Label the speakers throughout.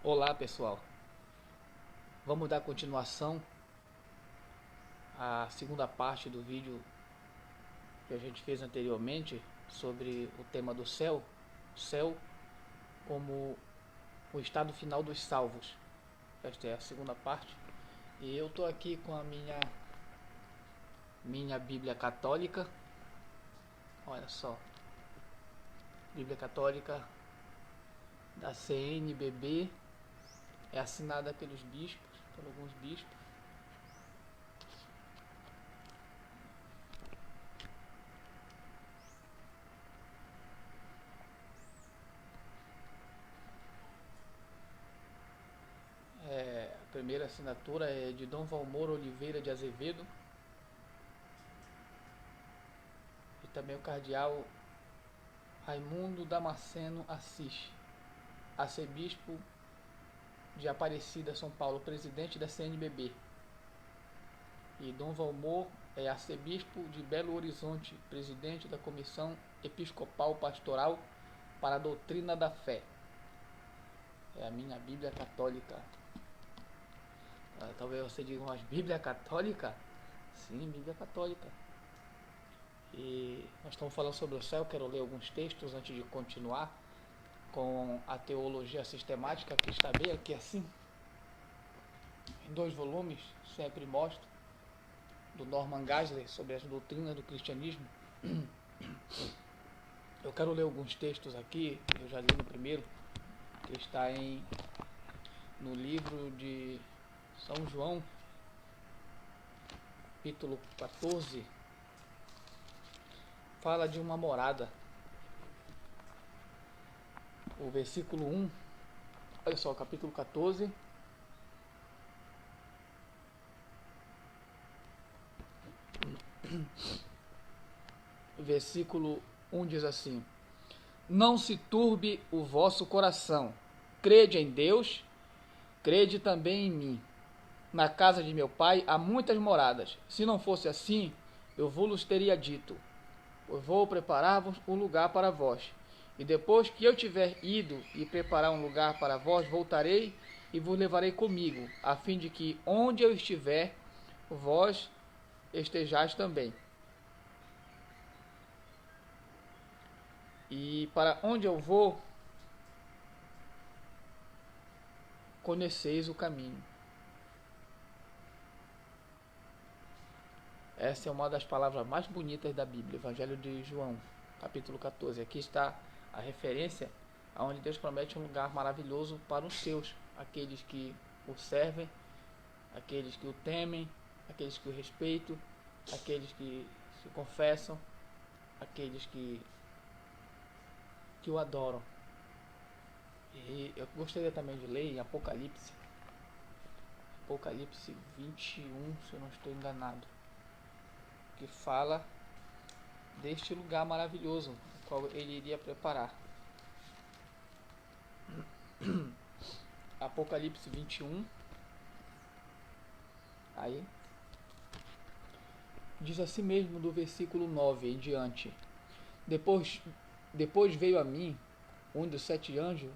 Speaker 1: Olá pessoal, vamos dar continuação à segunda parte do vídeo que a gente fez anteriormente sobre o tema do céu como o estado final dos salvos. Esta é a segunda parte e eu estou aqui com a minha Bíblia Católica. Olha só, Bíblia Católica da CNBB, é assinada pelos bispos, por alguns bispos. A primeira assinatura é de Dom Valmor Oliveira de Azevedo e também o cardeal Raimundo Damasceno Assis, arcebispo de Aparecida, São Paulo, presidente da CNBB. E Dom Valmor é arcebispo de Belo Horizonte, presidente da Comissão Episcopal Pastoral para a Doutrina da Fé. É a minha Bíblia Católica. Talvez você diga, mas Bíblia Católica? Sim, Bíblia Católica. E nós estamos falando sobre o céu. Quero ler alguns textos antes de continuar com a teologia sistemática, que está bem aqui assim, em 2 volumes, sempre mostro, do Norman Geisler, sobre as doutrinas do cristianismo. Eu quero ler alguns textos aqui. Eu já li no primeiro, que está no livro de São João, capítulo 14, fala de uma morada. O versículo 1, olha só, capítulo 14, versículo 1 diz assim: Não se turbe o vosso coração, crede em Deus, crede também em mim. Na casa de meu pai há muitas moradas. Se não fosse assim, eu vos teria dito: eu vou preparar-vos um lugar para vós. E depois que eu tiver ido e preparar um lugar para vós, voltarei e vos levarei comigo, a fim de que onde eu estiver, vós estejais também. E para onde eu vou, conheceis o caminho. Essa é uma das palavras mais bonitas da Bíblia, Evangelho de João, capítulo 14. Aqui está a referência aonde Deus promete um lugar maravilhoso para os seus, aqueles que o servem, aqueles que o temem, aqueles que o respeitam, aqueles que se confessam, aqueles que o adoram. E eu gostaria também de ler em Apocalipse 21, se eu não estou enganado, que fala deste lugar maravilhoso, o qual ele iria preparar. Apocalipse 21, aí diz assim mesmo do versículo 9 em diante: Depois veio a mim um dos 7 anjos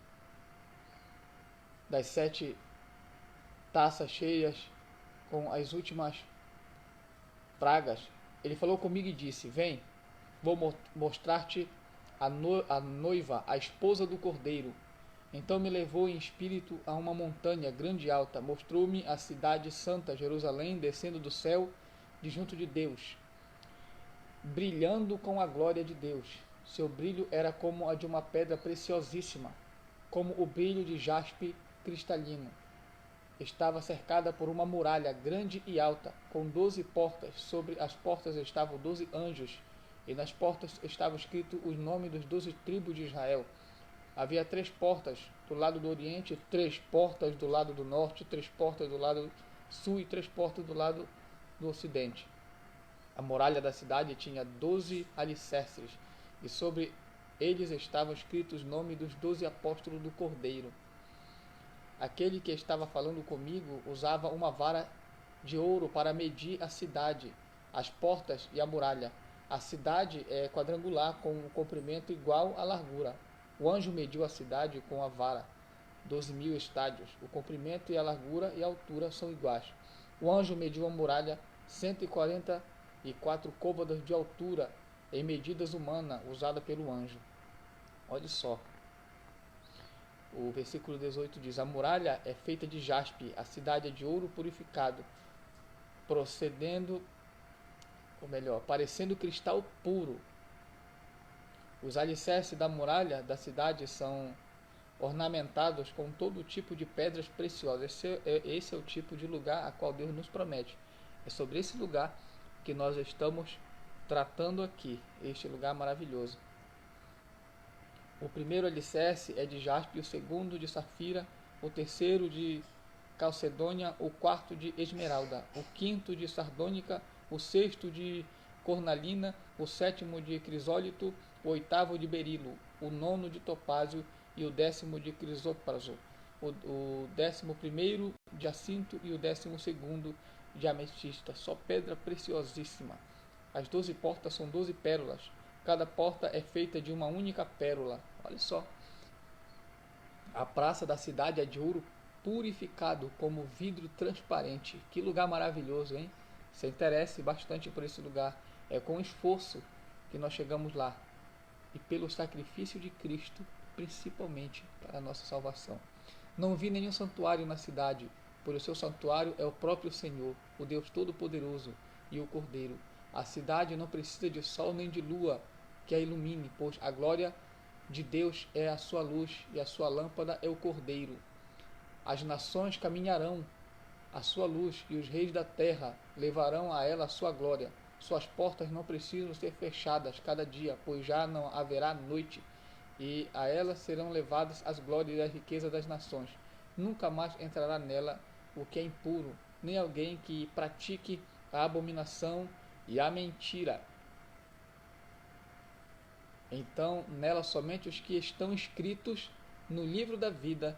Speaker 1: das 7 taças cheias com as últimas pragas. Ele falou comigo e disse: Vem, vou mostrar-te a noiva, a esposa do Cordeiro. Então me levou em espírito a uma montanha grande e alta, mostrou-me a cidade santa, Jerusalém, descendo do céu de junto de Deus, brilhando com a glória de Deus. Seu brilho era como a de uma pedra preciosíssima, como o brilho de jaspe cristalino. Estava cercada por uma muralha grande e alta, com 12 portas. Sobre as portas estavam 12 anjos, e nas portas estavam escritos os nomes das 12 tribos de Israel. Havia 3 portas do lado do oriente, 3 portas do lado do norte, 3 portas do lado sul e 3 portas do lado do ocidente. A muralha da cidade tinha 12 alicerces, e sobre eles estavam escritos os nomes dos 12 apóstolos do Cordeiro. Aquele que estava falando comigo usava uma vara de ouro para medir a cidade, as portas e a muralha. A cidade é quadrangular, com um comprimento igual à largura. O anjo mediu a cidade com a vara. 12.000 estádios. O comprimento e a largura e a altura são iguais. O anjo mediu a muralha 144 côvados de altura em medidas humanas usada pelo anjo. Olha só. O versículo 18 diz: a muralha é feita de jaspe, a cidade é de ouro purificado, parecendo cristal puro. Os alicerces da muralha da cidade são ornamentados com todo tipo de pedras preciosas. Esse é o tipo de lugar a qual Deus nos promete. É sobre esse lugar que nós estamos tratando aqui, este lugar maravilhoso. O primeiro alicerce é de jaspe, o segundo de safira, o terceiro de calcedônia, o quarto de esmeralda, o quinto de sardônica, o sexto de cornalina, o sétimo de crisólito, o oitavo de berilo, o nono de topázio e o 10º de crisópraso, o 11º de jacinto e o 12º de ametista. Só pedra preciosíssima. As 12 portas são 12 pérolas. Cada porta é feita de uma única pérola. Olha só. A praça da cidade é de ouro purificado como vidro transparente. Que lugar maravilhoso, hein? Se interesse bastante por esse lugar. É com esforço que nós chegamos lá. E pelo sacrifício de Cristo, principalmente para a nossa salvação. Não vi nenhum santuário na cidade, pois o seu santuário é o próprio Senhor, o Deus Todo-Poderoso e o Cordeiro. A cidade não precisa de sol nem de lua que a ilumine, pois a glória de Deus é a sua luz e a sua lâmpada é o Cordeiro. As nações caminharão à sua luz e os reis da terra levarão a ela a sua glória. Suas portas não precisam ser fechadas cada dia, pois já não haverá noite, e a ela serão levadas as glórias e a riqueza das nações. Nunca mais entrará nela o que é impuro, nem alguém que pratique a abominação e a mentira. Então, nela somente os que estão inscritos no livro da vida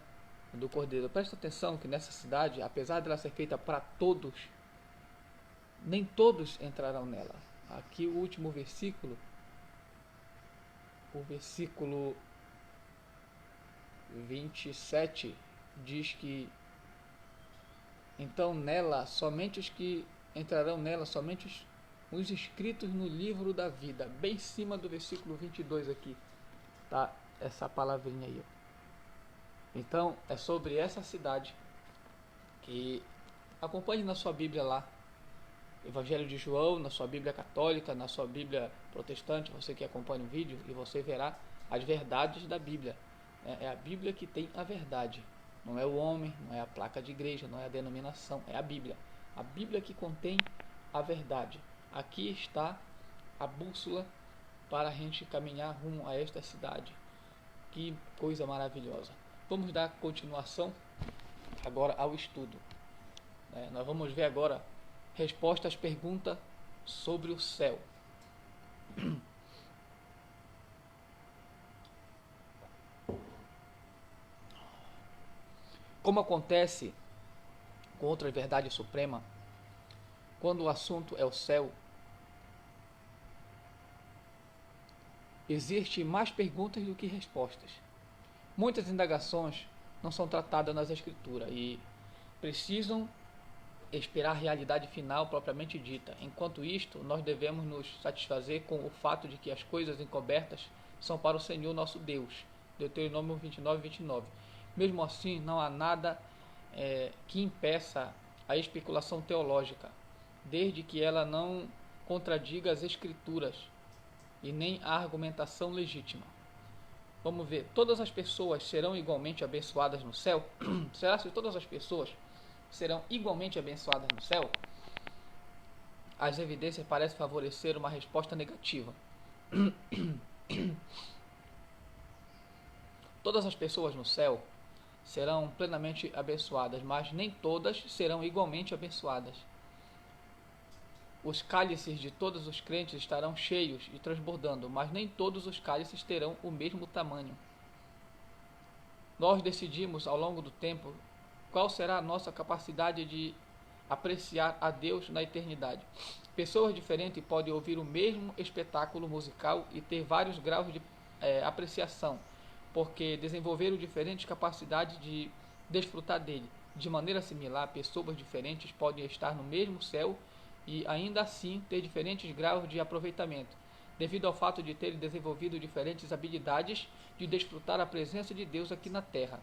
Speaker 1: do Cordeiro. Presta atenção que nessa cidade, apesar de ela ser feita para todos, nem todos entrarão nela. Aqui o último versículo, o versículo 27, diz que então nela somente os que entrarão nela, somente os inscritos no livro da vida. Bem em cima do versículo 22 aqui, tá essa palavrinha aí. Então é sobre essa cidade que acompanhe na sua Bíblia lá, Evangelho de João, na sua Bíblia católica, na sua Bíblia protestante, você que acompanha o vídeo, e você verá as verdades da Bíblia. É a Bíblia que tem a verdade. Não é o homem, não é a placa de igreja, não é a denominação, é a Bíblia. A Bíblia que contém a verdade. Aqui está a bússola para a gente caminhar rumo a esta cidade. Que coisa maravilhosa. Vamos dar continuação agora ao estudo. Nós vamos ver agora resposta às perguntas sobre o céu. Como acontece com outra verdade suprema, quando o assunto é o céu, existem mais perguntas do que respostas. Muitas indagações não são tratadas nas Escrituras e precisam esperar a realidade final propriamente dita. Enquanto isto, nós devemos nos satisfazer com o fato de que as coisas encobertas são para o Senhor nosso Deus. Deuteronômio 29:29. Mesmo assim, não há nada que impeça a especulação teológica, desde que ela não contradiga as Escrituras e nem a argumentação legítima. Vamos ver, todas as pessoas serão igualmente abençoadas no céu? Será que todas as pessoas serão igualmente abençoadas no céu? As evidências parecem favorecer uma resposta negativa. Todas as pessoas no céu serão plenamente abençoadas, mas nem todas serão igualmente abençoadas. Os cálices de todos os crentes estarão cheios e transbordando, mas nem todos os cálices terão o mesmo tamanho. Nós decidimos ao longo do tempo qual será a nossa capacidade de apreciar a Deus na eternidade. Pessoas diferentes podem ouvir o mesmo espetáculo musical e ter vários graus de apreciação. porque desenvolveram diferentes capacidades de desfrutar dele. De maneira similar, pessoas diferentes podem estar no mesmo céu e ainda assim ter diferentes graus de aproveitamento, devido ao fato de terem desenvolvido diferentes habilidades de desfrutar a presença de Deus aqui na terra.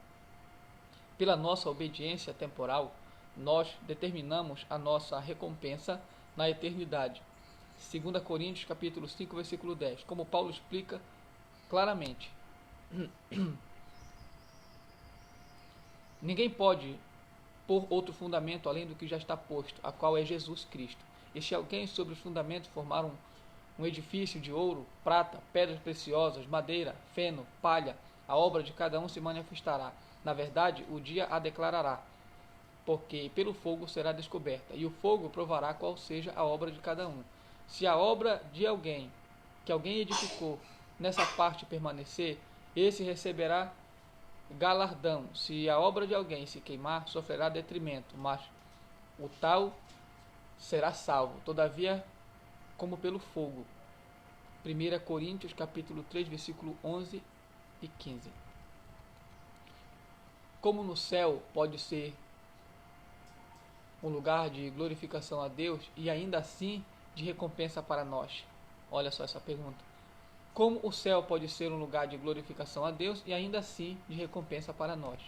Speaker 1: Pela nossa obediência temporal, nós determinamos a nossa recompensa na eternidade. 2 Coríntios capítulo 5, versículo 10, como Paulo explica claramente. Ninguém pode pôr outro fundamento além do que já está posto, a qual é Jesus Cristo. E se alguém sobre os fundamentos formar um edifício de ouro, prata, pedras preciosas, madeira, feno, palha, a obra de cada um se manifestará. Na verdade, o dia a declarará, porque pelo fogo será descoberta, e o fogo provará qual seja a obra de cada um. Se a obra de alguém, que alguém edificou, nessa parte permanecer, esse receberá galardão. Se a obra de alguém se queimar, sofrerá detrimento, mas o tal será salvo, todavia como pelo fogo. 1 Coríntios capítulo 3, versículo 11 e 15. Como no céu pode ser um lugar de glorificação a Deus e ainda assim de recompensa para nós? Olha só essa pergunta. Como o céu pode ser um lugar de glorificação a Deus e ainda assim de recompensa para nós?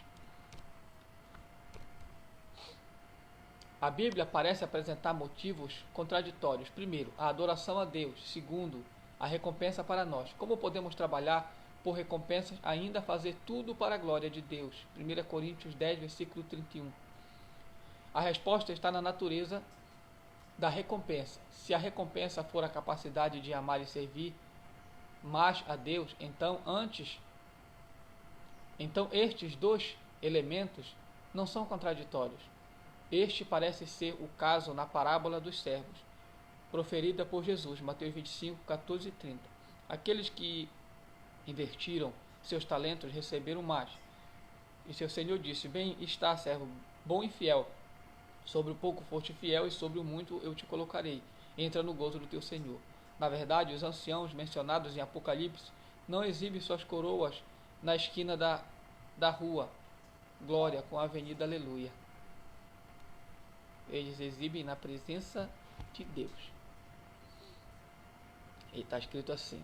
Speaker 1: A Bíblia parece apresentar motivos contraditórios. Primeiro, a adoração a Deus. Segundo, a recompensa para nós. Como podemos trabalhar por recompensas, ainda fazer tudo para a glória de Deus? 1 Coríntios 10, versículo 31. A resposta está na natureza da recompensa. Se a recompensa for a capacidade de amar e servir mais a Deus, então estes dois elementos não são contraditórios. Este parece ser o caso na parábola dos servos, proferida por Jesus, Mateus 25, 14 e 30. Aqueles que invertiram seus talentos receberam mais. E seu Senhor disse: Bem está, servo bom e fiel. Sobre o pouco foste fiel, e sobre o muito eu te colocarei. Entra no gozo do teu Senhor. Na verdade, os anciãos mencionados em Apocalipse não exibem suas coroas na esquina da rua Glória com a Avenida Aleluia. Eles exibem na presença de Deus. E está escrito assim: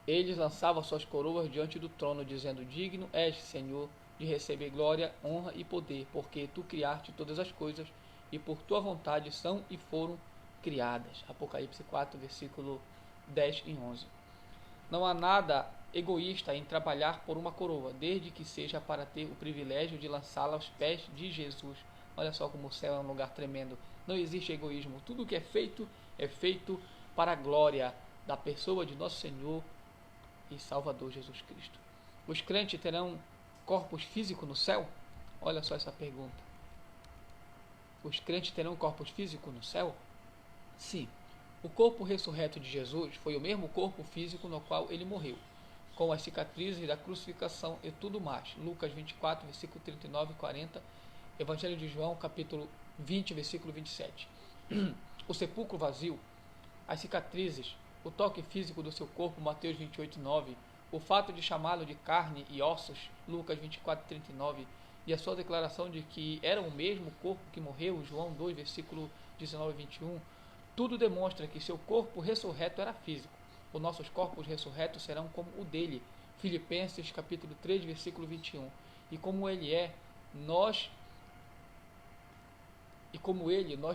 Speaker 1: eles lançavam suas coroas diante do trono, dizendo: Digno és, Senhor, de receber glória, honra e poder, porque tu criaste todas as coisas, e por tua vontade são e foram criadas. Apocalipse 4, versículo 10 e 11. Não há nada egoísta em trabalhar por uma coroa, desde que seja para ter o privilégio de lançá-la aos pés de Jesus. Olha só como o céu é um lugar tremendo. Não existe egoísmo. Tudo que é feito para a glória da pessoa de nosso Senhor e Salvador Jesus Cristo. Os crentes terão corpos físicos no céu? Olha só essa pergunta. Os crentes terão corpos físicos no céu? Sim. O corpo ressurreto de Jesus foi o mesmo corpo físico no qual ele morreu, com as cicatrizes da crucificação e tudo mais. Lucas 24, versículo 39 e 40. Evangelho de João, capítulo 20, versículo 27. O sepulcro vazio, as cicatrizes, o toque físico do seu corpo, Mateus 28, 9. O fato de chamá-lo de carne e ossos, Lucas 24, 39. E a sua declaração de que era o mesmo corpo que morreu, João 2, versículo 19 e 21. Tudo demonstra que seu corpo ressurreto era físico. Os nossos corpos ressurretos serão como o dele. Filipenses capítulo 3, versículo 21. E como ele, nós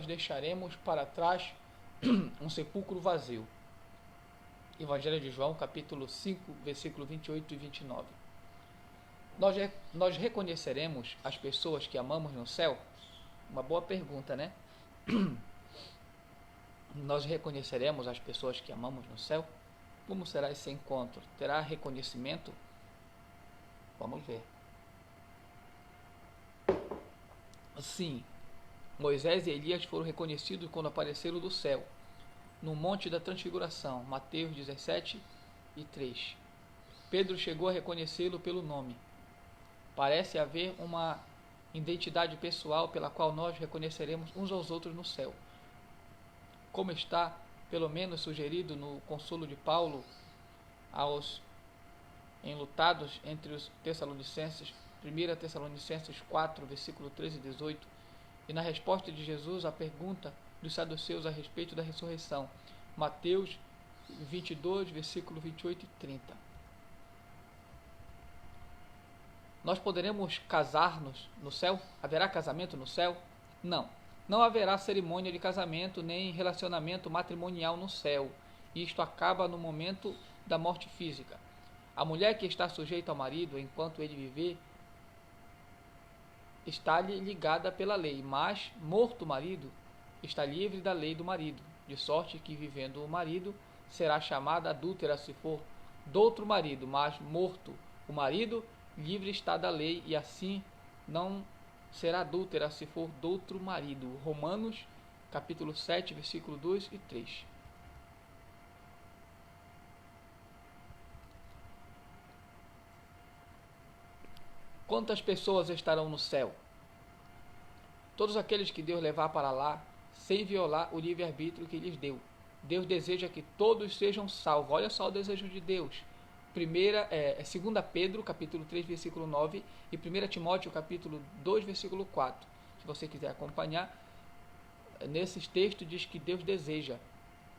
Speaker 1: deixaremos para trás um sepulcro vazio. Evangelho de João, capítulo 5, versículo 28 e 29. Nós reconheceremos as pessoas que amamos no céu? Uma boa pergunta, né? Nós reconheceremos as pessoas que amamos no céu? Como será esse encontro? Terá reconhecimento? Vamos ver. Sim, Moisés e Elias foram reconhecidos quando apareceram do céu, no Monte da Transfiguração, Mateus 17 e 3. Pedro chegou a reconhecê-lo pelo nome. Parece haver uma identidade pessoal pela qual nós reconheceremos uns aos outros no céu. Como está, pelo menos, sugerido no consolo de Paulo aos enlutados entre os Tessalonicenses, 1 Tessalonicenses 4, versículo 13 e 18, e na resposta de Jesus à pergunta dos saduceus a respeito da ressurreição, Mateus 22, versículo 28 e 30. Nós poderemos casar-nos no céu? Haverá casamento no céu? Não. Não haverá cerimônia de casamento nem relacionamento matrimonial no céu. Isto acaba no momento da morte física. A mulher que está sujeita ao marido enquanto ele viver está-lhe ligada pela lei, mas, morto o marido, está livre da lei do marido, de sorte que, vivendo o marido, será chamada adúltera se for doutro marido, mas, morto o marido, livre está da lei, e assim não será adúltera se for doutro marido. Romanos, capítulo 7, versículo 2 e 3. Quantas pessoas estarão no céu? Todos aqueles que Deus levar para lá, sem violar o livre-arbítrio que lhes deu. Deus deseja que todos sejam salvos. Olha só o desejo de Deus. 2 Pedro, capítulo 3, versículo 9, e 1 Timóteo, capítulo 2, versículo 4. Se você quiser acompanhar, nesses textos diz que Deus deseja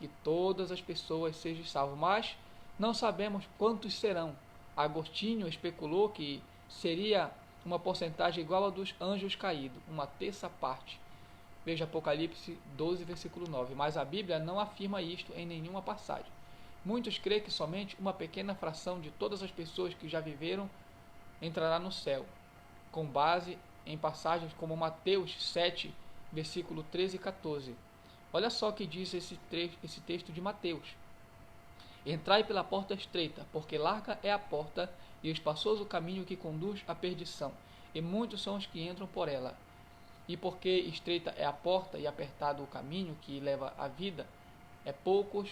Speaker 1: que todas as pessoas sejam salvas, mas não sabemos quantos serão. Agostinho especulou que seria uma porcentagem igual a dos anjos caídos, uma terça parte. Veja Apocalipse 12, versículo 9. Mas a Bíblia não afirma isto em nenhuma passagem. Muitos creem que somente uma pequena fração de todas as pessoas que já viveram entrará no céu, com base em passagens como Mateus 7, versículo 13 e 14. Olha só o que diz esse texto de Mateus. Entrai pela porta estreita, porque larga é a porta e espaçoso o caminho que conduz à perdição, e muitos são os que entram por ela. E porque estreita é a porta e apertado o caminho que leva à vida, poucos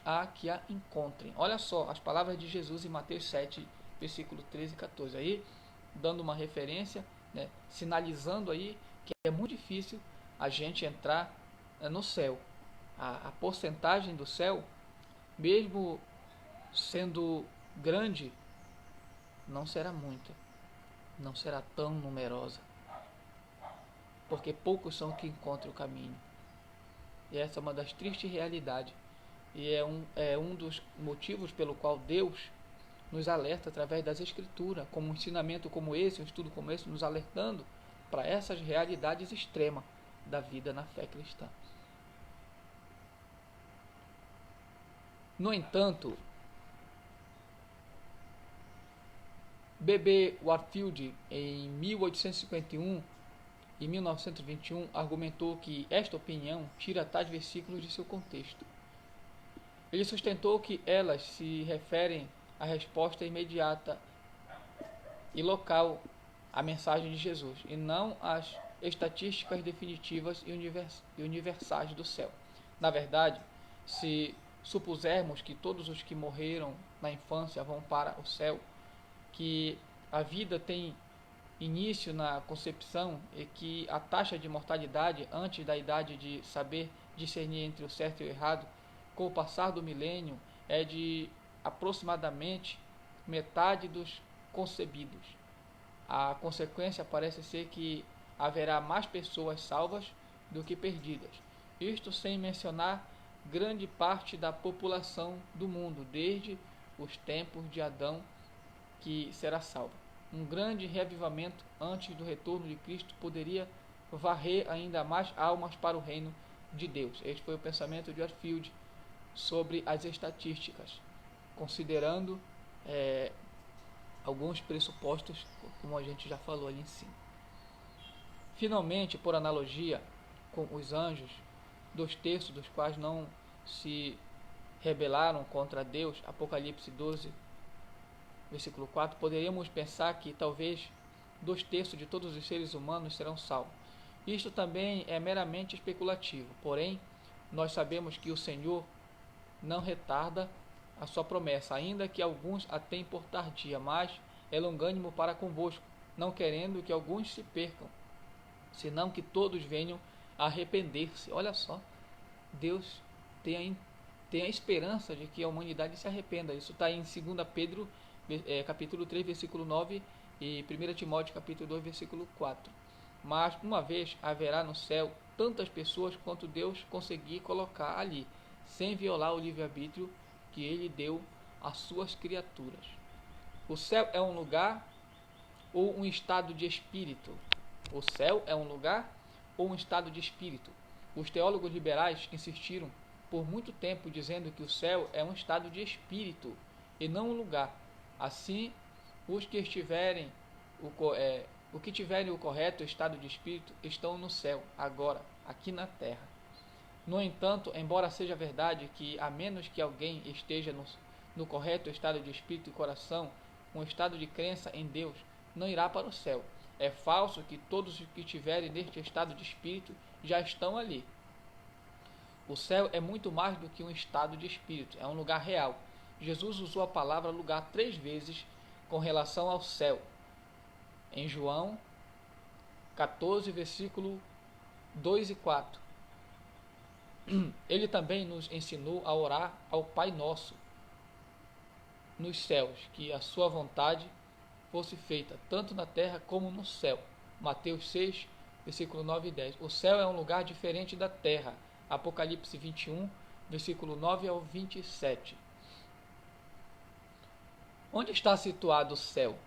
Speaker 1: há que a encontrem. Olha só as palavras de Jesus em Mateus 7, versículo 13 e 14. Aí, dando uma referência, sinalizando aí que é muito difícil a gente entrar no céu. A porcentagem do céu, mesmo sendo grande, não será muita, não será tão numerosa, porque poucos são que encontram o caminho. E essa é uma das tristes realidades, e é um dos motivos pelo qual Deus nos alerta através das Escrituras, como um ensinamento como esse, um estudo como esse, nos alertando para essas realidades extremas da vida na fé cristã. No entanto, B.B. Warfield, em 1851 e 1921, argumentou que esta opinião tira tais versículos de seu contexto. Ele sustentou que elas se referem à resposta imediata e local à mensagem de Jesus, e não às estatísticas definitivas e universais do céu. Na verdade, se supusermos que todos os que morreram na infância vão para o céu, que a vida tem início na concepção e que a taxa de mortalidade antes da idade de saber discernir entre o certo e o errado, com o passar do milênio, é de aproximadamente metade dos concebidos. A consequência parece ser que haverá mais pessoas salvas do que perdidas. Isto sem mencionar grande parte da população do mundo, desde os tempos de Adão, que será salva. Um grande reavivamento antes do retorno de Cristo poderia varrer ainda mais almas para o reino de Deus. Este foi o pensamento de Warfield sobre as estatísticas, considerando alguns pressupostos, como a gente já falou ali em cima. Finalmente, por analogia com os anjos, 2/3 dos quais não se rebelaram contra Deus, Apocalipse 12, versículo 4, poderíamos pensar que talvez 2/3 de todos os seres humanos serão salvos. Isto também é meramente especulativo, porém, nós sabemos que o Senhor não retarda a sua promessa, ainda que alguns a tenham por tardia, mas é longânimo para convosco, não querendo que alguns se percam, senão que todos venham a arrepender-se. Olha só, Deus tem tem a esperança de que a humanidade se arrependa. Isso está em 2 Pedro, capítulo 3, versículo 9, e 1 Timóteo, capítulo 2, versículo 4. Mas, uma vez, haverá no céu tantas pessoas quanto Deus conseguir colocar ali, sem violar o livre-arbítrio que Ele deu às suas criaturas. O céu é um lugar ou um estado de espírito? O céu é um lugar ou um estado de espírito? Os teólogos liberais insistiram por muito tempo dizendo que o céu é um estado de espírito e não um lugar. Assim, os que tiverem o correto estado de espírito estão no céu, agora, aqui na terra. No entanto, embora seja verdade que, a menos que alguém esteja no correto estado de espírito e coração, um estado de crença em Deus, não irá para o céu. É falso que todos os que estiverem neste estado de espírito já estão ali. O céu é muito mais do que um estado de espírito, é um lugar real. Jesus usou a palavra lugar 3 vezes com relação ao céu. Em João 14, versículo 2 e 4. Ele também nos ensinou a orar ao Pai Nosso nos céus, que a sua vontade fosse feita, tanto na terra como no céu. Mateus 6, versículo 9 e 10. O céu é um lugar diferente da terra. Apocalipse 21, versículo 9 ao 27. Onde está situado o céu?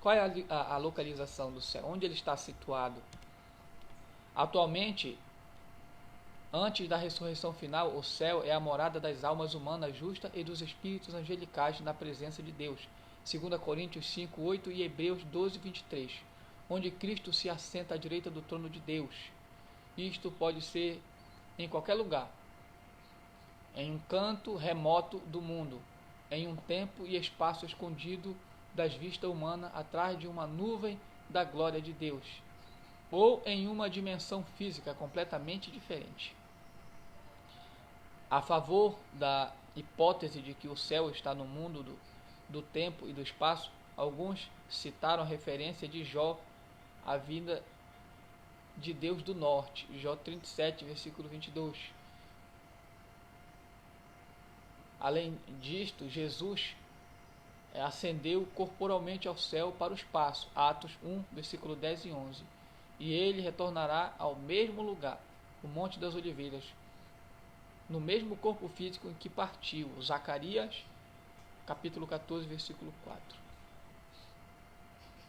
Speaker 1: Qual é a localização do céu? Onde ele está situado? Atualmente, antes da ressurreição final, o céu é a morada das almas humanas justas e dos espíritos angelicais na presença de Deus. 2 Coríntios 5, 8 e Hebreus 12, 23. Onde Cristo se assenta à direita do trono de Deus. Isto pode ser em qualquer lugar, em um canto remoto do mundo, em um tempo e espaço escondido das vistas humanas atrás de uma nuvem da glória de Deus, ou em uma dimensão física completamente diferente. A favor da hipótese de que o céu está no mundo do tempo e do espaço, alguns citaram a referência de Jó à vinda de Deus do norte, Jó 37, versículo 22. Além disto, Jesus ascendeu corporalmente ao céu para o espaço, Atos 1, versículo 10 e 11. E ele retornará ao mesmo lugar, o Monte das Oliveiras, no mesmo corpo físico em que partiu, Zacarias, capítulo 14, versículo 4.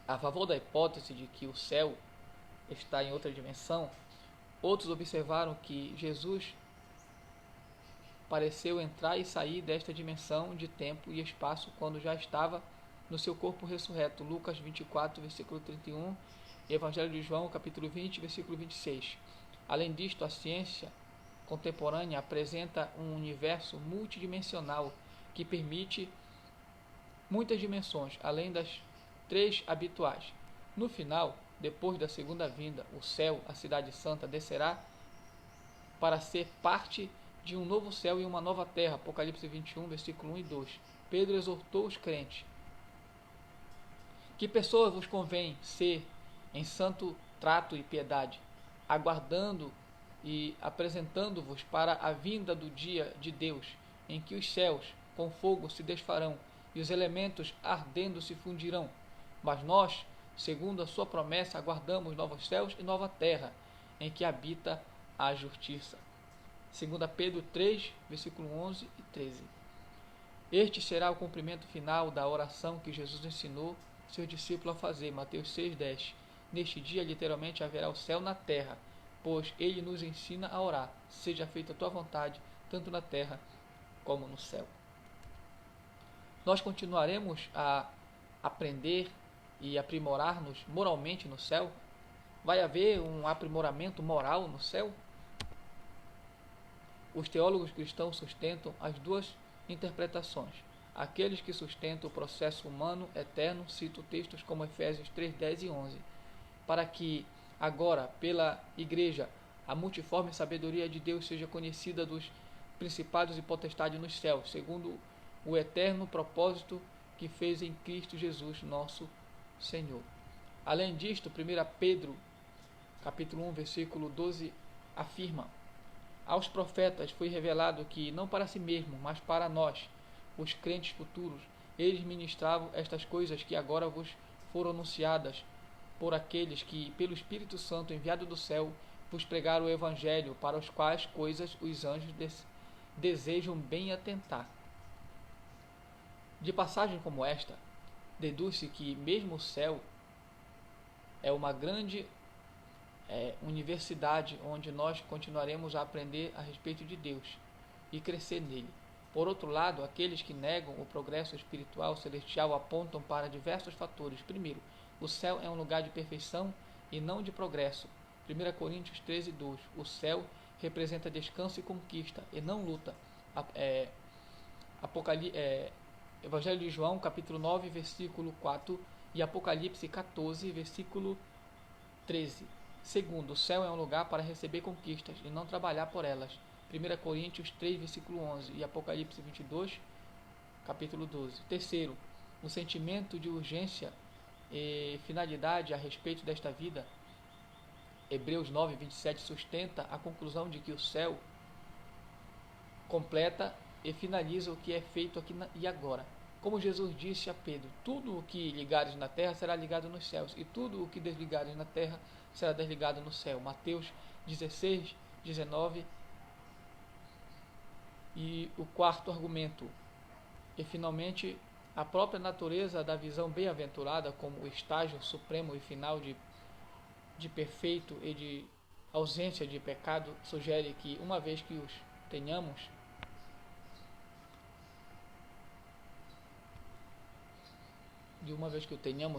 Speaker 1: A favor da hipótese de que o céu está em outra dimensão, outros observaram que Jesus pareceu entrar e sair desta dimensão de tempo e espaço quando já estava no seu corpo ressurreto, Lucas 24, versículo 31, e Evangelho de João, capítulo 20, versículo 26. Além disto, a ciência contemporânea apresenta um universo multidimensional que permite muitas dimensões, além das 3 habituais. No final, depois da segunda vinda, o céu, a cidade santa, descerá para ser parte de um novo céu e uma nova terra. Apocalipse 21, versículo 1 e 2. Pedro exortou os crentes: que pessoas vos convém ser em santo trato e piedade, aguardando e apresentando-vos para a vinda do dia de Deus, em que os céus com fogo se desfarão e os elementos ardendo se fundirão. Mas nós, segundo a sua promessa, aguardamos novos céus e nova terra, em que habita a justiça. 2 Pedro 3, versículo 11 e 13. Este será o cumprimento final da oração que Jesus ensinou seus discípulos a fazer, Mateus 6, 10. Neste dia, literalmente, haverá o céu na terra, pois ele nos ensina a orar: seja feita a tua vontade, tanto na terra como no céu. Nós continuaremos a aprender e aprimorar-nos moralmente no céu? Vai haver um aprimoramento moral no céu? Os teólogos cristãos sustentam as 2 interpretações. Aqueles que sustentam o processo humano eterno citam textos como Efésios 3, 10 e 11, para que agora, pela Igreja, a multiforme sabedoria de Deus seja conhecida dos principados e potestades nos céus, segundo o eterno propósito que fez em Cristo Jesus, nosso Senhor. Além disto, 1 Pedro, capítulo 1, versículo 12, afirma: Aos profetas foi revelado que, não para si mesmo, mas para nós, os crentes futuros, eles ministravam estas coisas que agora vos foram anunciadas por aqueles que, pelo Espírito Santo enviado do céu, vos pregaram o Evangelho, para os quais coisas os anjos desejam bem atentar. De passagem como esta, deduz-se que mesmo o céu é uma grande universidade onde nós continuaremos a aprender a respeito de Deus e crescer nele. Por outro lado, aqueles que negam o progresso espiritual celestial apontam para diversos fatores. Primeiro, o céu é um lugar de perfeição e não de progresso. 1 Coríntios 13:2. O céu representa descanso e conquista e não luta. Evangelho de João, capítulo 9, versículo 4 e Apocalipse 14, versículo 13. Segundo, o céu é um lugar para receber conquistas e não trabalhar por elas. 1 Coríntios 3, versículo 11 e Apocalipse 22, capítulo 12. Terceiro, o sentimento de urgência e finalidade a respeito desta vida. Hebreus 9, 27 sustenta a conclusão de que o céu completa e finaliza o que é feito aqui e agora. Como Jesus disse a Pedro, tudo o que ligares na terra será ligado nos céus, e tudo o que desligares na terra será desligado no céu. Mateus 16, 19. E o quarto argumento, e finalmente, a própria natureza da visão bem-aventurada como o estágio supremo e final de perfeito e de ausência de pecado, sugere que, uma vez que os tenhamos,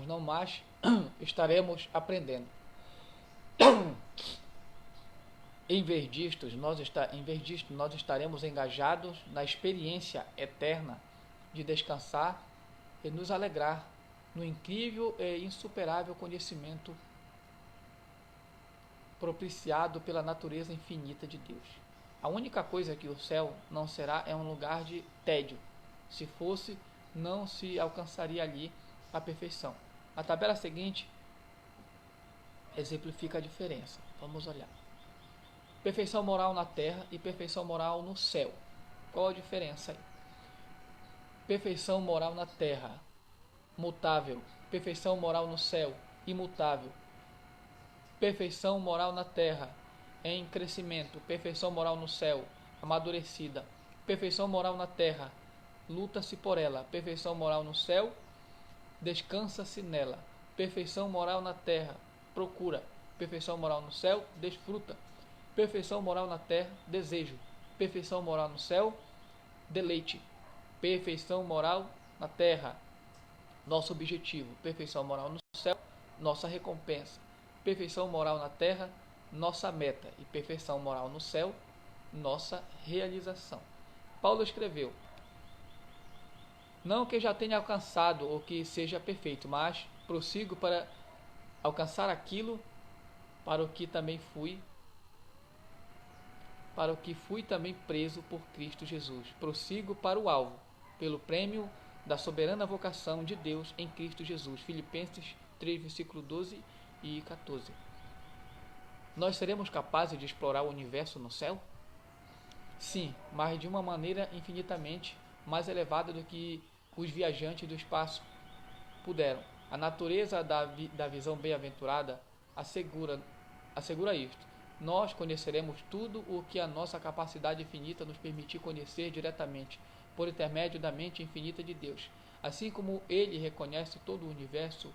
Speaker 1: não mais estaremos aprendendo. Em vez disto, nós estaremos engajados na experiência eterna de descansar e nos alegrar no incrível e insuperável conhecimento propiciado pela natureza infinita de Deus. A única coisa que o céu não será é um lugar de tédio. Se fosse, não se alcançaria ali a perfeição. A tabela seguinte exemplifica a diferença. Vamos olhar. Perfeição moral na terra e perfeição moral no céu. Qual a diferença aí? Perfeição moral na terra, mutável. Perfeição moral no céu, imutável. Perfeição moral na terra, em crescimento. Perfeição moral no céu, amadurecida. Perfeição moral na terra, luta-se por ela. Perfeição moral no céu, descansa-se nela. Perfeição moral na terra, procura. Perfeição moral no céu, desfruta. Perfeição moral na terra, desejo. Perfeição moral no céu, deleite. Perfeição moral na terra, nosso objetivo. Perfeição moral no céu, nossa recompensa. Perfeição moral na terra, nossa meta. E perfeição moral no céu, nossa realização. Paulo escreveu: não que já tenha alcançado ou que seja perfeito, mas prossigo para alcançar aquilo para o que fui também preso por Cristo Jesus. Prossigo para o alvo, pelo prêmio da soberana vocação de Deus em Cristo Jesus. Filipenses 3, versículo 12 e 14. Nós seremos capazes de explorar o universo no céu? Sim, mas de uma maneira infinitamente mais elevada do que os viajantes do espaço puderam. A natureza da visão bem-aventurada assegura isto. Nós conheceremos tudo o que a nossa capacidade infinita nos permitir conhecer diretamente, por intermédio da mente infinita de Deus. Assim como Ele reconhece todo o universo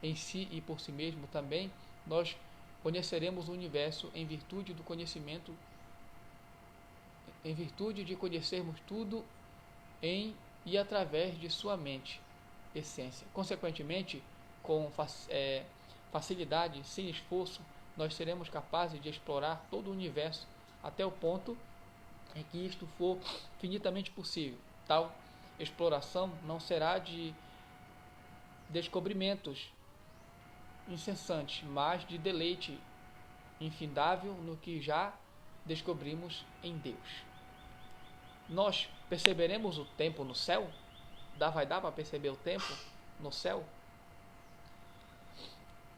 Speaker 1: em si e por si mesmo, também nós conheceremos o universo em virtude de conhecermos tudo em e através de sua mente, essência. Consequentemente, com facilidade, sem esforço, nós seremos capazes de explorar todo o universo até o ponto em que isto for finitamente possível. Tal exploração não será de descobrimentos incessantes, mas de deleite infindável no que já descobrimos em Deus. Nós perceberemos o tempo no céu? Vai dar para perceber o tempo no céu?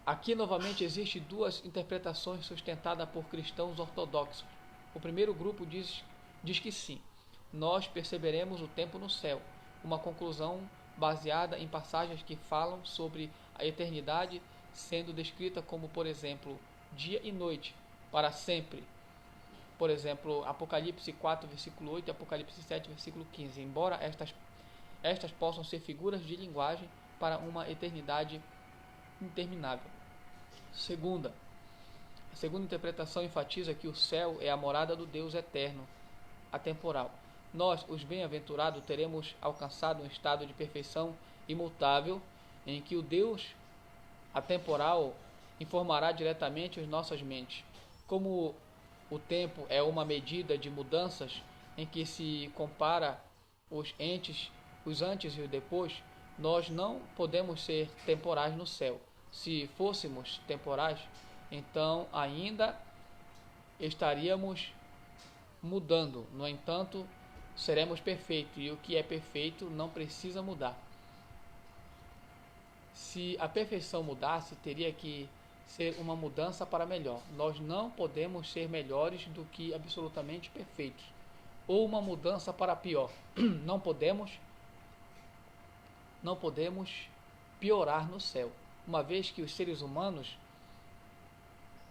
Speaker 1: Aqui novamente existem duas interpretações sustentadas por cristãos ortodoxos. O primeiro grupo diz que sim, nós perceberemos o tempo no céu, uma conclusão baseada em passagens que falam sobre a eternidade sendo descrita como, por exemplo, dia e noite, para sempre. Por exemplo, Apocalipse 4, versículo 8 e Apocalipse 7, versículo 15. Embora estas possam ser figuras de linguagem para uma eternidade interminável. A segunda interpretação enfatiza que o céu é a morada do Deus eterno, atemporal. Nós, os bem-aventurados, teremos alcançado um estado de perfeição imutável, em que o Deus atemporal informará diretamente as nossas mentes. Como o tempo é uma medida de mudanças em que se compara os antes e os depois, nós não podemos ser temporais no céu. Se fôssemos temporais, então ainda estaríamos mudando. No entanto, seremos perfeitos, e o que é perfeito não precisa mudar. Se a perfeição mudasse, teria que ser uma mudança para melhor. Nós não podemos ser melhores do que absolutamente perfeitos. Ou uma mudança para pior. Não podemos piorar no céu, uma vez que os seres humanos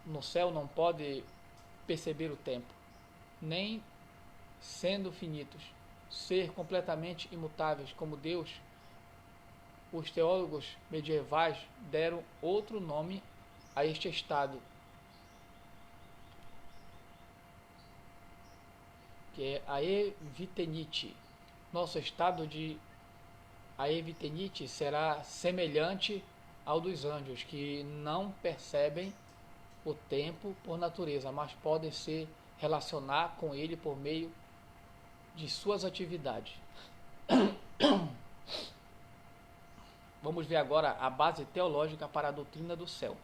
Speaker 1: no céu não podem perceber o tempo, nem sendo finitos, ser completamente imutáveis como Deus. Os teólogos medievais deram outro nome a este estado, que é a Aevitenite. Nosso estado de Aevitenite será semelhante ao dos anjos, que não percebem o tempo por natureza, mas podem se relacionar com ele por meio de suas atividades. Vamos ver agora a base teológica para a doutrina do céu.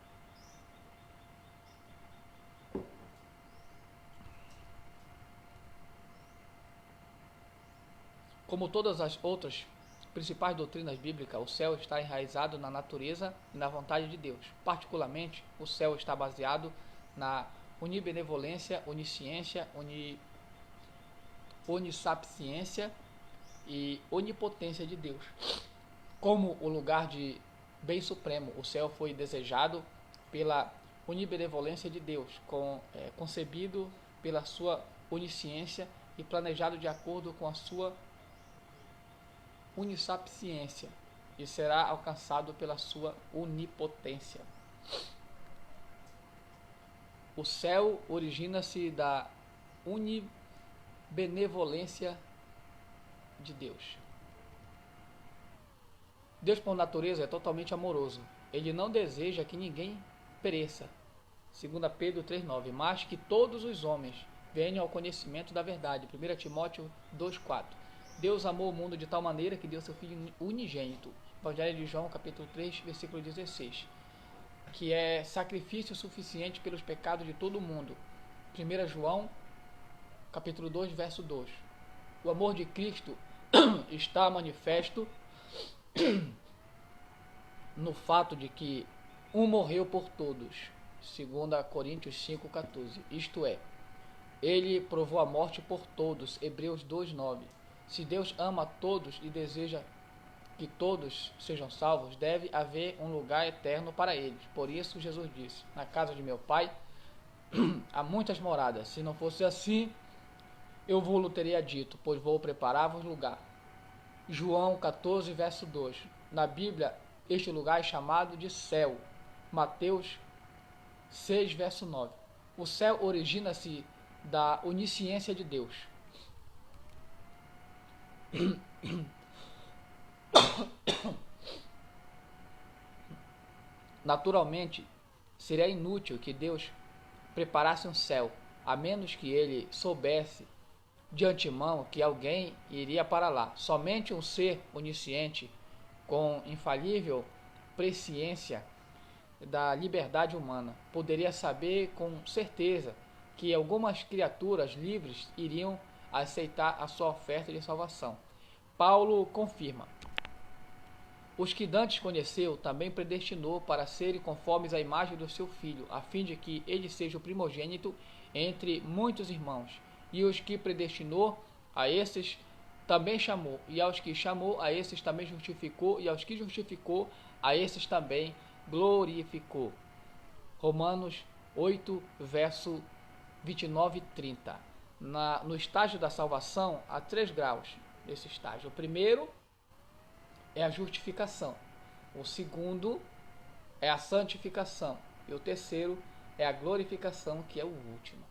Speaker 1: Como todas as outras principais doutrinas bíblicas, o céu está enraizado na natureza e na vontade de Deus. Particularmente, o céu está baseado na onibenevolência, onisciência, onissapiência e onipotência de Deus. Como o lugar de bem supremo, o céu foi desejado pela onibenevolência de Deus, concebido pela sua onisciência e planejado de acordo com a sua onissapiência, e será alcançado pela sua onipotência. O céu origina-se da unibenevolência de Deus. Deus, por natureza, é totalmente amoroso. Ele não deseja que ninguém pereça, 2 Pedro 3,9, mas que todos os homens venham ao conhecimento da verdade, 1 Timóteo 2,4. Deus amou o mundo de tal maneira que deu seu Filho unigênito, Evangelho de João, capítulo 3, versículo 16, que é sacrifício suficiente pelos pecados de todo o mundo, 1 João, capítulo 2, verso 2. O amor de Cristo está manifesto no fato de que um morreu por todos, 2 Coríntios 5,14, isto é, ele provou a morte por todos, Hebreus 2,9. Se Deus ama a todos e deseja que todos sejam salvos, deve haver um lugar eterno para eles. Por isso Jesus disse, na casa de meu Pai há muitas moradas, se não fosse assim, eu vou-lo teria dito, pois vou preparar-vos lugar. João 14, verso 2. Na Bíblia, este lugar é chamado de céu. Mateus 6, verso 9. O céu origina-se da onisciência de Deus. Naturalmente, seria inútil que Deus preparasse um céu, a menos que ele soubesse de antemão que alguém iria para lá. Somente um ser onisciente, com infalível presciência da liberdade humana, poderia saber com certeza que algumas criaturas livres iriam aceitar a sua oferta de salvação. Paulo confirma: Os que dantes conheceu, também predestinou para serem conformes à imagem do seu Filho, a fim de que ele seja o primogênito entre muitos irmãos. E os que predestinou, a esses também chamou, e aos que chamou, a esses também justificou, e aos que justificou, a esses também glorificou. Romanos 8, verso 29 e 30. No estágio da salvação, há 3 graus nesse estágio. O primeiro é a justificação. O segundo é a santificação. E o terceiro é a glorificação, que é o último.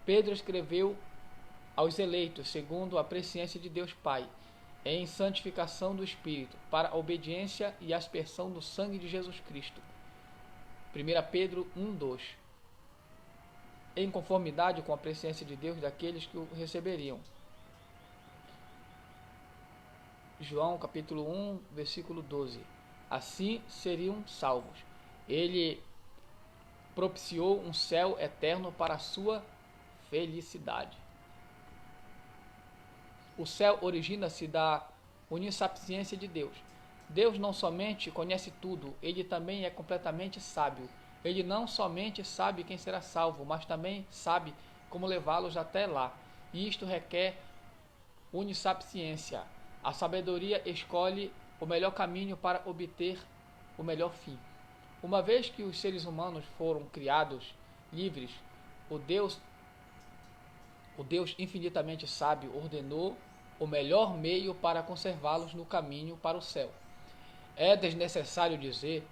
Speaker 1: Pedro escreveu aos eleitos, segundo a presciência de Deus Pai, em santificação do Espírito, para a obediência e aspersão do sangue de Jesus Cristo. 1 Pedro 1:2. Em conformidade com a presciência de Deus daqueles que o receberiam. João capítulo 1, versículo 12. Assim seriam salvos. Ele propiciou um céu eterno para a sua felicidade. O céu origina-se da onisciência de Deus. Deus não somente conhece tudo, ele também é completamente sábio. Ele não somente sabe quem será salvo, mas também sabe como levá-los até lá. E isto requer onisciência. A sabedoria escolhe o melhor caminho para obter o melhor fim. Uma vez que os seres humanos foram criados livres, o Deus infinitamente sábio ordenou o melhor meio para conservá-los no caminho para o céu. É desnecessário dizer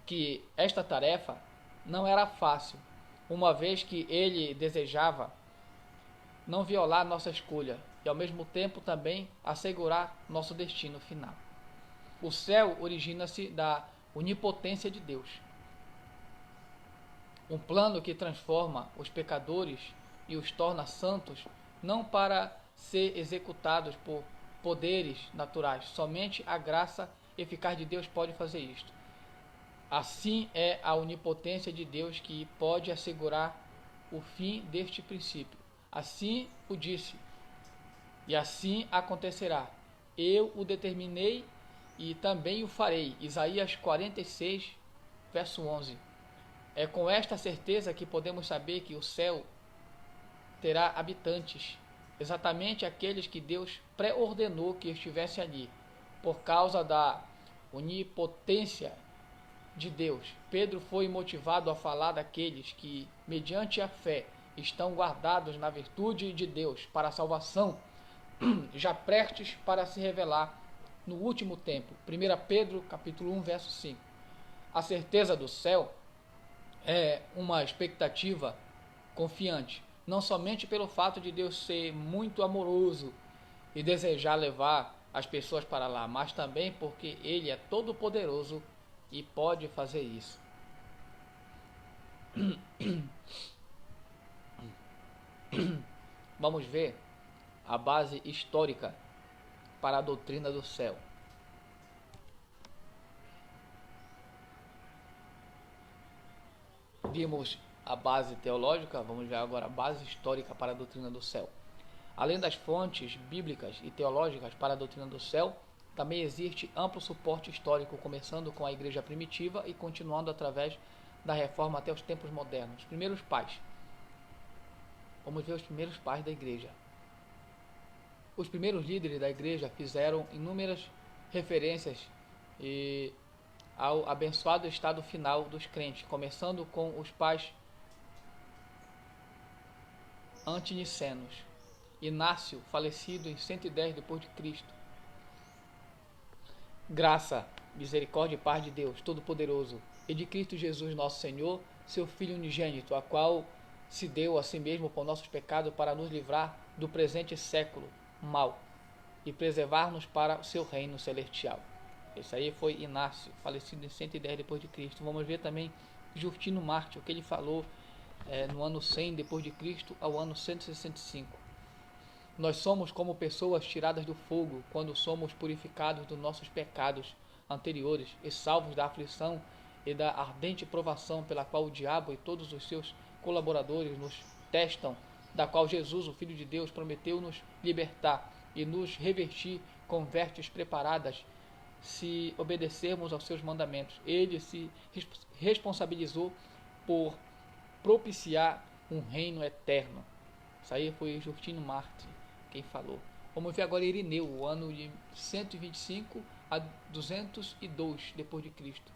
Speaker 1: que esta tarefa não era fácil, uma vez que ele desejava não violar nossa escolha e ao mesmo tempo também assegurar nosso destino final. O céu origina-se da onipotência de Deus. Um plano que transforma os pecadores e os torna santos, não para ser executados por poderes naturais. Somente a graça eficaz de Deus pode fazer isto. Assim é a onipotência de Deus que pode assegurar o fim deste princípio. Assim o disse, e assim acontecerá. Eu o determinei e também o farei. Isaías 46, verso 11. É com esta certeza que podemos saber que o céu terá habitantes, exatamente aqueles que Deus pré-ordenou que estivessem ali, por causa da onipotência de Deus. Pedro foi motivado a falar daqueles que, mediante a fé, estão guardados na virtude de Deus para a salvação, já prestes para se revelar no último tempo. 1 Pedro capítulo 1, verso 5. A certeza do céu é uma expectativa confiante, não somente pelo fato de Deus ser muito amoroso e desejar levar as pessoas para lá, mas também porque Ele é todo poderoso e pode fazer isso. Vamos ver a base histórica para a doutrina do céu. Vimos a base teológica, vamos ver agora a base histórica para a doutrina do céu. Além das fontes bíblicas e teológicas para a doutrina do céu, também existe amplo suporte histórico, começando com a igreja primitiva e continuando através da reforma até os tempos modernos. Os primeiros pais. Vamos ver os primeiros pais da igreja. Os primeiros líderes da igreja fizeram inúmeras referências ao abençoado estado final dos crentes, começando com os pais antinicenos. Inácio, falecido em 110 depois de Cristo. Graça, misericórdia e paz de Deus Todo-Poderoso e de Cristo Jesus nosso Senhor, seu Filho unigênito, a qual se deu a si mesmo por nossos pecados para nos livrar do presente século mal e preservar-nos para o seu reino celestial. Esse aí foi Inácio, falecido em 110 depois de Cristo. Vamos ver também Justino Mártir, o que ele falou no ano 100 depois de Cristo ao ano 165. Nós somos como pessoas tiradas do fogo quando somos purificados dos nossos pecados anteriores e salvos da aflição e da ardente provação pela qual o diabo e todos os seus colaboradores nos testam, da qual Jesus, o Filho de Deus, prometeu nos libertar e nos revestir com vestes preparadas se obedecermos aos seus mandamentos. Ele se responsabilizou por propiciar um reino eterno. Isso aí foi Justino Mártir quem falou. Vamos ver agora Irineu, o ano de 125 a 202 depois de Cristo.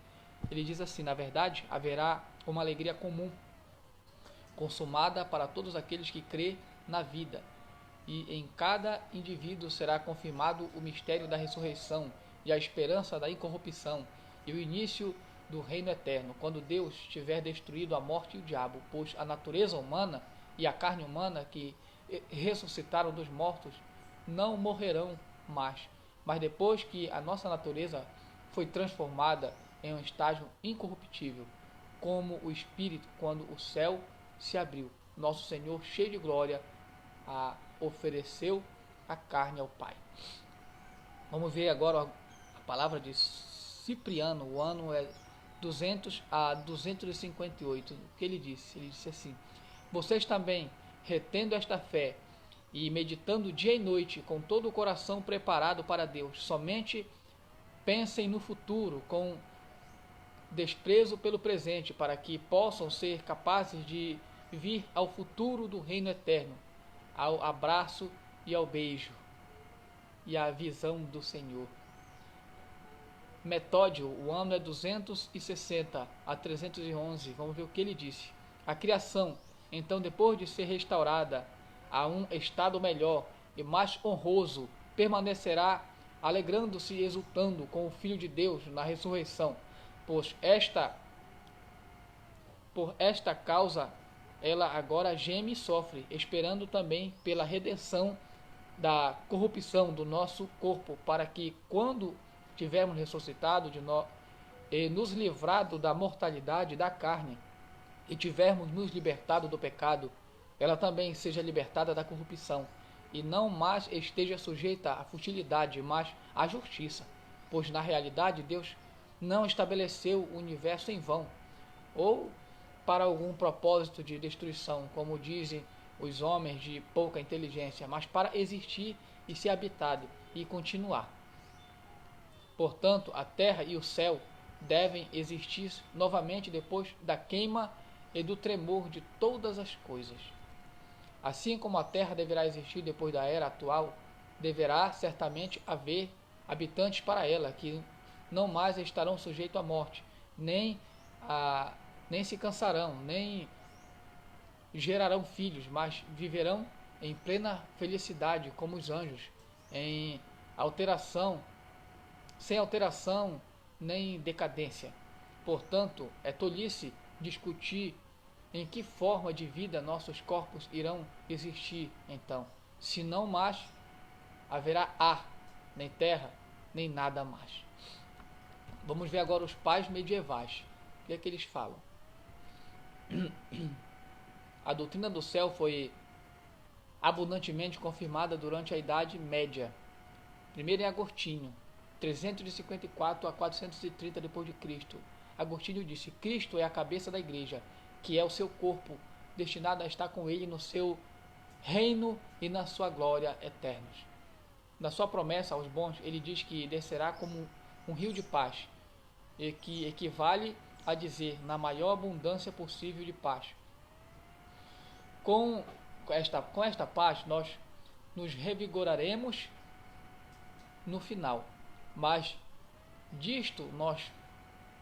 Speaker 1: Ele diz assim: na verdade, haverá uma alegria comum, consumada para todos aqueles que crê na vida, e em cada indivíduo será confirmado o mistério da ressurreição e a esperança da incorrupção e o início do reino eterno, quando Deus tiver destruído a morte e o diabo, pois a natureza humana e a carne humana que ressuscitaram dos mortos não morrerão mais, mas depois que a nossa natureza foi transformada em um estágio incorruptível, como o Espírito quando o céu se abriu, nosso Senhor, cheio de glória, ofereceu a carne ao Pai. Vamos ver agora a palavra de Cipriano, o ano é 200 a 258. O que ele disse? Ele disse assim: vocês também, retendo esta fé e meditando dia e noite com todo o coração preparado para Deus, somente pensem no futuro com desprezo pelo presente, para que possam ser capazes de vir ao futuro do reino eterno, ao abraço e ao beijo e à visão do Senhor. Metódio, o ano é 260 a 311. Vamos ver o que ele disse. A criação, então, depois de ser restaurada a um estado melhor e mais honroso, permanecerá alegrando-se e exultando com o Filho de Deus na ressurreição, por esta causa ela agora geme e sofre, esperando também pela redenção da corrupção do nosso corpo, para que, quando tivermos ressuscitado e nos livrado da mortalidade da carne, e tivermos nos libertado do pecado, ela também seja libertada da corrupção, e não mais esteja sujeita à futilidade, mas à justiça, pois na realidade Deus não estabeleceu o universo em vão, ou para algum propósito de destruição, como dizem os homens de pouca inteligência, mas para existir e ser habitado e continuar. Portanto, a terra e o céu devem existir novamente depois da queima e do tremor de todas as coisas. Assim como a terra deverá existir depois da era atual, deverá certamente haver habitantes para ela, que não mais estarão sujeitos à morte, nem se cansarão, nem gerarão filhos, mas viverão em plena felicidade como os anjos, sem alteração nem decadência. Portanto, é tolice discutir em que forma de vida nossos corpos irão existir então, se não mais haverá ar, nem terra, nem nada mais. Vamos ver agora os pais medievais. O que é que eles falam? A doutrina do céu foi abundantemente confirmada durante a Idade Média. Primeiro em Agostinho, 354 a 430 d.C. Agostinho disse: Cristo é a cabeça da igreja, que é o seu corpo, destinado a estar com ele no seu reino e na sua glória eternos. Na sua promessa aos bons, ele diz que descerá como um rio de paz, e que equivale a dizer, na maior abundância possível de paz. Com esta paz, nós nos revigoraremos no final. Mas disto nós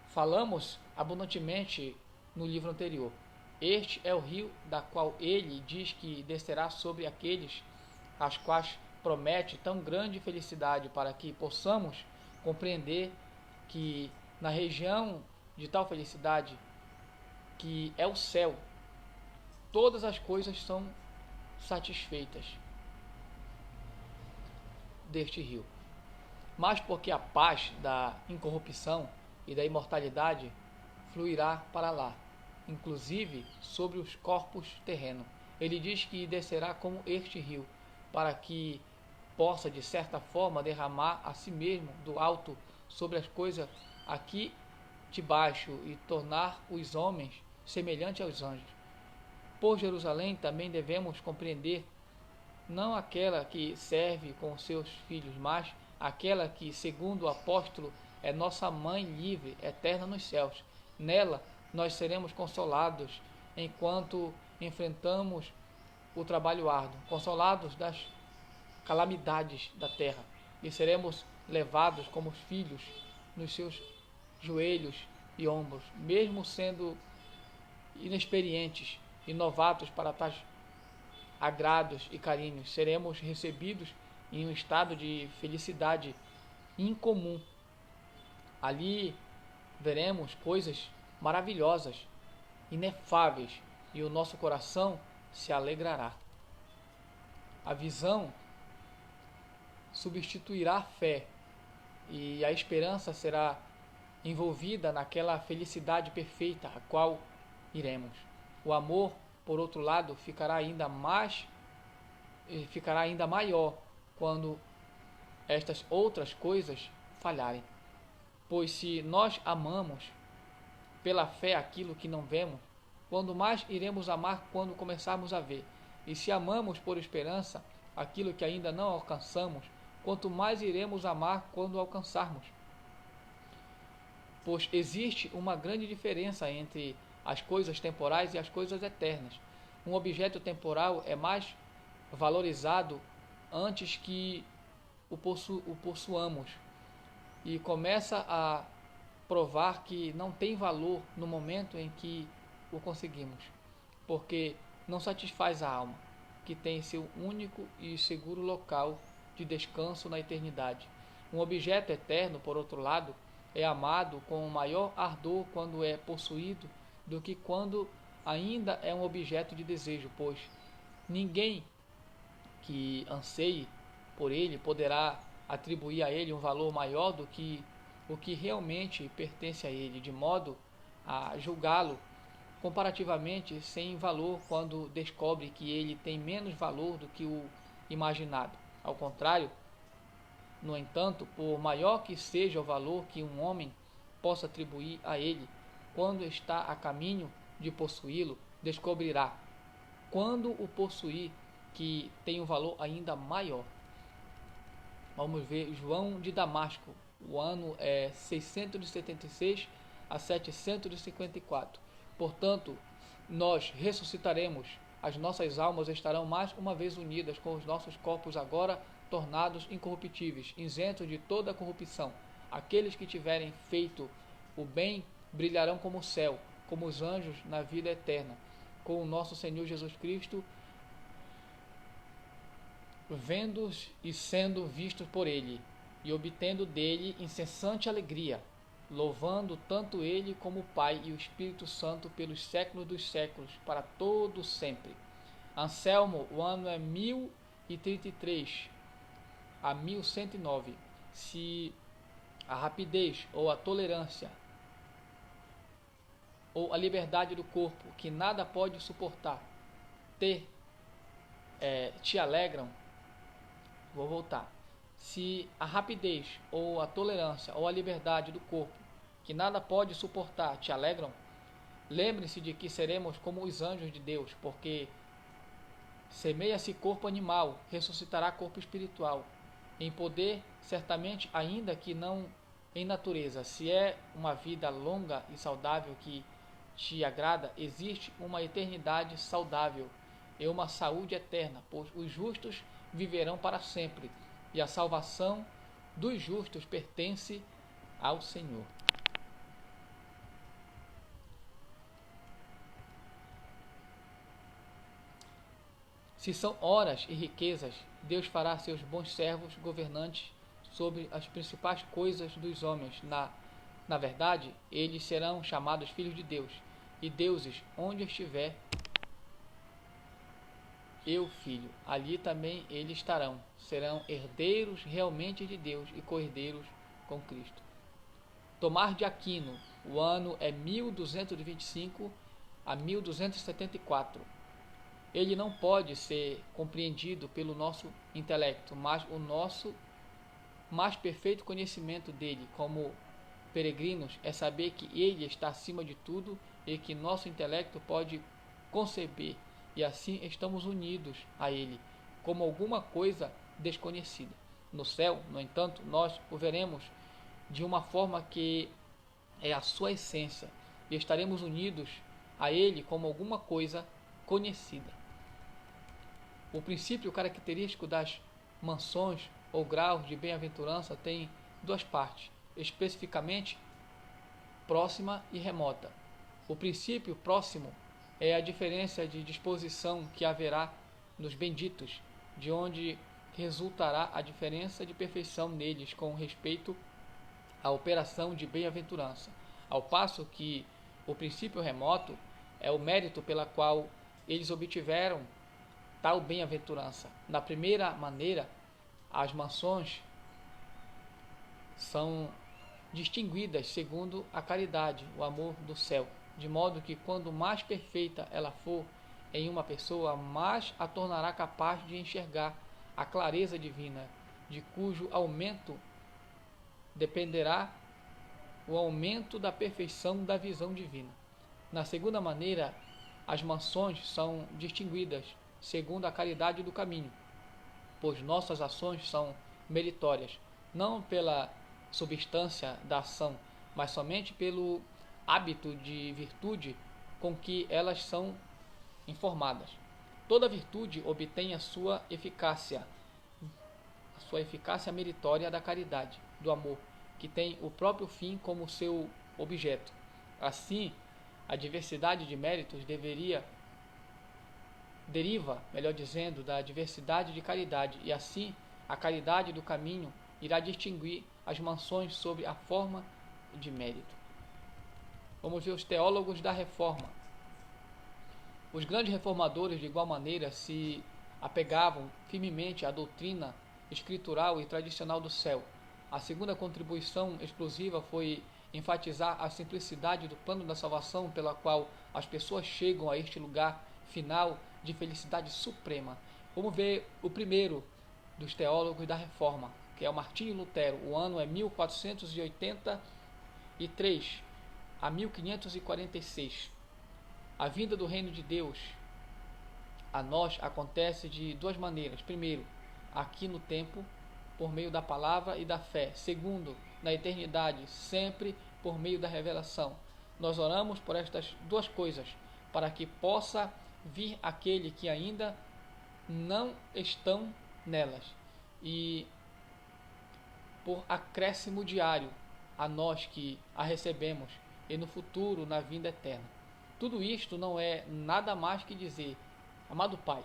Speaker 1: falamos abundantemente no livro anterior. Este é o rio da qual ele diz que descerá sobre aqueles aos quais promete tão grande felicidade, para que possamos compreender que na região de tal felicidade, que é o céu, todas as coisas são satisfeitas deste rio. Mas porque a paz da incorrupção e da imortalidade fluirá para lá, inclusive sobre os corpos terrenos. Ele diz que descerá como este rio, para que possa, de certa forma, derramar a si mesmo do alto sobre as coisas aqui de baixo e tornar os homens semelhantes aos anjos. Por Jerusalém também devemos compreender não aquela que serve com seus filhos, mas aquela que, segundo o apóstolo, é nossa mãe livre, eterna nos céus. Nela nós seremos consolados enquanto enfrentamos o trabalho árduo, consolados das calamidades da terra, e seremos levados como filhos nos seus joelhos e ombros, mesmo sendo inexperientes e novatos para tais agrados e carinhos. Seremos recebidos em um estado de felicidade incomum. Ali veremos coisas maravilhosas, inefáveis, e o nosso coração se alegrará. A visão substituirá a fé, e a esperança será envolvida naquela felicidade perfeita a qual iremos. O amor, por outro lado, ficará ainda maior quando estas outras coisas falharem. Pois se nós amamos pela fé aquilo que não vemos, quando mais iremos amar quando começarmos a ver. E se amamos por esperança aquilo que ainda não alcançamos, quanto mais iremos amar quando alcançarmos. Pois existe uma grande diferença entre as coisas temporais e as coisas eternas. Um objeto temporal é mais valorizado antes que o possuamos, e começa a provar que não tem valor no momento em que o conseguimos, porque não satisfaz a alma, que tem seu único e seguro local de descanso na eternidade. Um objeto eterno, por outro lado, é amado com maior ardor quando é possuído do que quando ainda é um objeto de desejo, pois ninguém que anseie por ele poderá atribuir a ele um valor maior do que o que realmente pertence a ele, de modo a julgá-lo comparativamente sem valor quando descobre que ele tem menos valor do que o imaginado. Ao contrário, no entanto, por maior que seja o valor que um homem possa atribuir a ele, quando está a caminho de possuí-lo, descobrirá, quando o possuir, que tem um valor ainda maior. Vamos ver João de Damasco. O ano é 676 a 754. Portanto, nós ressuscitaremos. As nossas almas estarão mais uma vez unidas com os nossos corpos agora tornados incorruptíveis, isentos de toda corrupção. Aqueles que tiverem feito o bem brilharão como o céu, como os anjos na vida eterna, com o nosso Senhor Jesus Cristo, vendo-os e sendo vistos por ele, e obtendo dele incessante alegria, louvando tanto ele como o Pai e o Espírito Santo pelos séculos dos séculos, para todo sempre. Anselmo, o ano é 1033 a 1109. Se a rapidez ou a tolerância ou a liberdade do corpo, que nada pode suportar, te alegram, vou voltar. Se a rapidez ou a tolerância ou a liberdade do corpo, que nada pode suportar, te alegram, lembre-se de que seremos como os anjos de Deus, porque semeia-se corpo animal, ressuscitará corpo espiritual, em poder, certamente, ainda que não em natureza. Se é uma vida longa e saudável que te agrada, existe uma eternidade saudável e uma saúde eterna, pois os justos viverão para sempre, e a salvação dos justos pertence ao Senhor. Se são horas e riquezas, Deus fará seus bons servos governantes sobre as principais coisas dos homens. Na verdade, eles serão chamados filhos de Deus, e deuses, onde estiver eu, filho, ali também eles estarão. Serão herdeiros realmente de Deus e co-herdeiros com Cristo. Tomás de Aquino, o ano é 1225 a 1274. Ele não pode ser compreendido pelo nosso intelecto, mas o nosso mais perfeito conhecimento dele como peregrinos é saber que ele está acima de tudo e que nosso intelecto pode conceber, e assim estamos unidos a ele como alguma coisa desconhecida. No céu, no entanto, nós o veremos de uma forma que é a sua essência e estaremos unidos a ele como alguma coisa conhecida. O princípio característico das mansões ou graus de bem-aventurança tem duas partes, especificamente próxima e remota. O princípio próximo é a diferença de disposição que haverá nos benditos, de onde resultará a diferença de perfeição neles com respeito à operação de bem-aventurança, ao passo que o princípio remoto é o mérito pela qual eles obtiveram tal bem-aventurança. Na primeira maneira, as mansões são distinguidas segundo a caridade, o amor do céu, de modo que quando mais perfeita ela for em uma pessoa, mais a tornará capaz de enxergar a clareza divina, de cujo aumento dependerá o aumento da perfeição da visão divina. Na segunda maneira, as mansões são distinguidas segundo a caridade do caminho, pois nossas ações são meritórias, não pela substância da ação, mas somente pelo hábito de virtude com que elas são informadas. Toda virtude obtém a sua eficácia meritória da caridade, do amor, que tem o próprio fim como seu objeto. Assim, a diversidade de méritos deriva, melhor dizendo, da diversidade de caridade, e assim a caridade do caminho irá distinguir as mansões sob a forma de mérito. Vamos ver os teólogos da Reforma. Os grandes reformadores, de igual maneira, se apegavam firmemente à doutrina escritural e tradicional do céu. A segunda contribuição exclusiva foi enfatizar a simplicidade do plano da salvação pela qual as pessoas chegam a este lugar final de felicidade suprema. Vamos ver o primeiro dos teólogos da Reforma, que é o Martinho Lutero. O ano é 1483 a 1546. A vinda do reino de Deus a nós acontece de duas maneiras. Primeiro, aqui no tempo, por meio da palavra e da fé. Segundo, na eternidade, sempre por meio da revelação. Nós oramos por estas duas coisas, para que possa vir aquele que ainda não estão nelas, e por acréscimo diário a nós que a recebemos, e no futuro na vinda eterna. Tudo isto não é nada mais que dizer: amado Pai,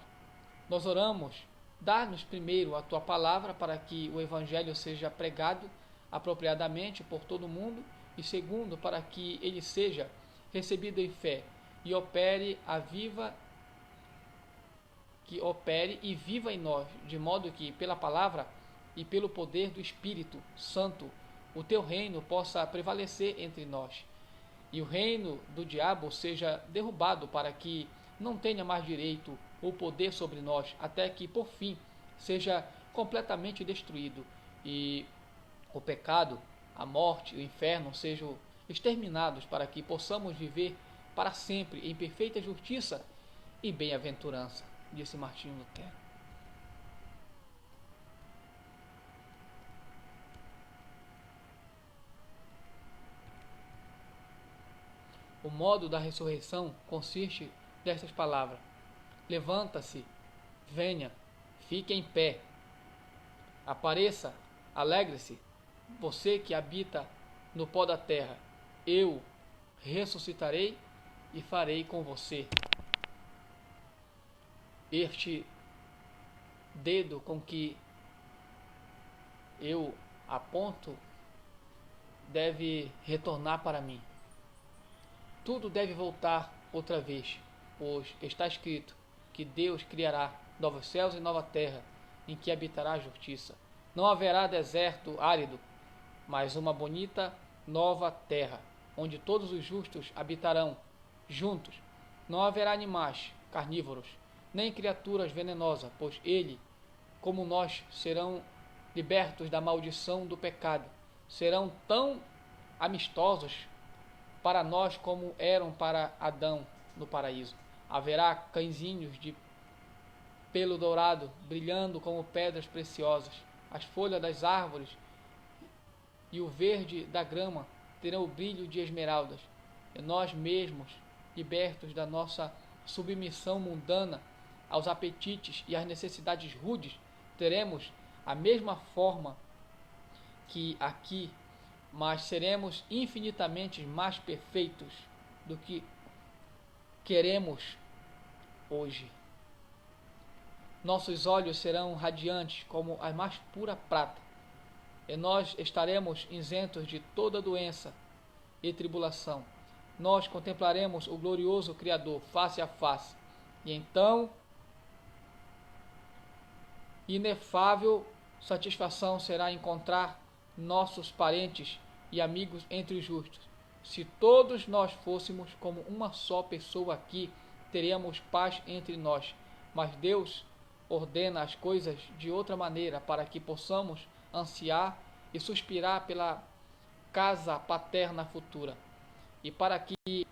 Speaker 1: nós oramos, dá-nos primeiro a Tua palavra para que o Evangelho seja pregado apropriadamente por todo mundo, e segundo, para que ele seja recebido em fé e opere e viva em nós, de modo que pela palavra e pelo poder do Espírito Santo o Teu reino possa prevalecer entre nós, e o reino do diabo seja derrubado, para que não tenha mais direito ou poder sobre nós, até que por fim seja completamente destruído, e o pecado, a morte e o inferno sejam exterminados, para que possamos viver para sempre em perfeita justiça e bem-aventurança, disse Martinho Lutero. O modo da ressurreição consiste destas palavras: levanta-se, venha, fique em pé, apareça, alegre-se, você que habita no pó da terra, eu ressuscitarei e farei com você. Este dedo com que eu aponto deve retornar para mim. Tudo deve voltar outra vez, pois está escrito que Deus criará novos céus e nova terra, em que habitará a justiça. Não haverá deserto árido, mas uma bonita nova terra, onde todos os justos habitarão juntos. Não haverá animais carnívoros, nem criaturas venenosas, pois ele, como nós, serão libertos da maldição do pecado. Serão tão amistosos para nós como eram para Adão no paraíso. Haverá cãezinhos de pelo dourado, brilhando como pedras preciosas. as folhas das árvores e o verde da grama terão o brilho de esmeraldas, e nós mesmos, libertos da nossa submissão mundana aos apetites e às necessidades rudes, teremos a mesma forma que aqui, mas seremos infinitamente mais perfeitos do que queremos hoje. Nossos olhos serão radiantes como a mais pura prata, e nós estaremos isentos de toda doença e tribulação. Nós contemplaremos o glorioso Criador face a face, e então inefável satisfação será encontrar nossos parentes e amigos entre os justos. Se todos nós fôssemos como uma só pessoa aqui, teríamos paz entre nós, mas Deus ordena as coisas de outra maneira para que possamos ansiar e suspirar pela casa paterna futura, e para que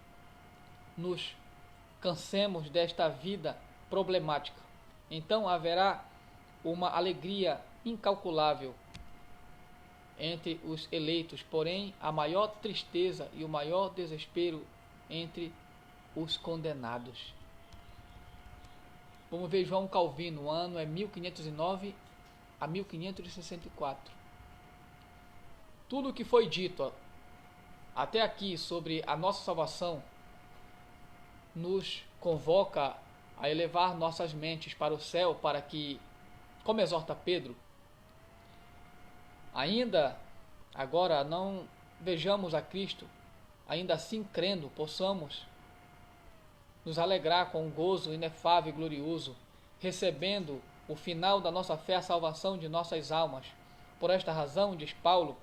Speaker 1: nos cansemos desta vida problemática. Então haverá uma alegria incalculável entre os eleitos, porém a maior tristeza e o maior desespero entre os condenados. Vamos ver João Calvino, o ano é 1509 a 1564. Tudo o que foi dito até aqui sobre a nossa salvação nos convoca a elevar nossas mentes para o céu, para que, como exorta Pedro, ainda agora não vejamos a Cristo, ainda assim crendo, possamos nos alegrar com um gozo inefável e glorioso, recebendo o final da nossa fé, a salvação de nossas almas. Por esta razão, diz Paulo,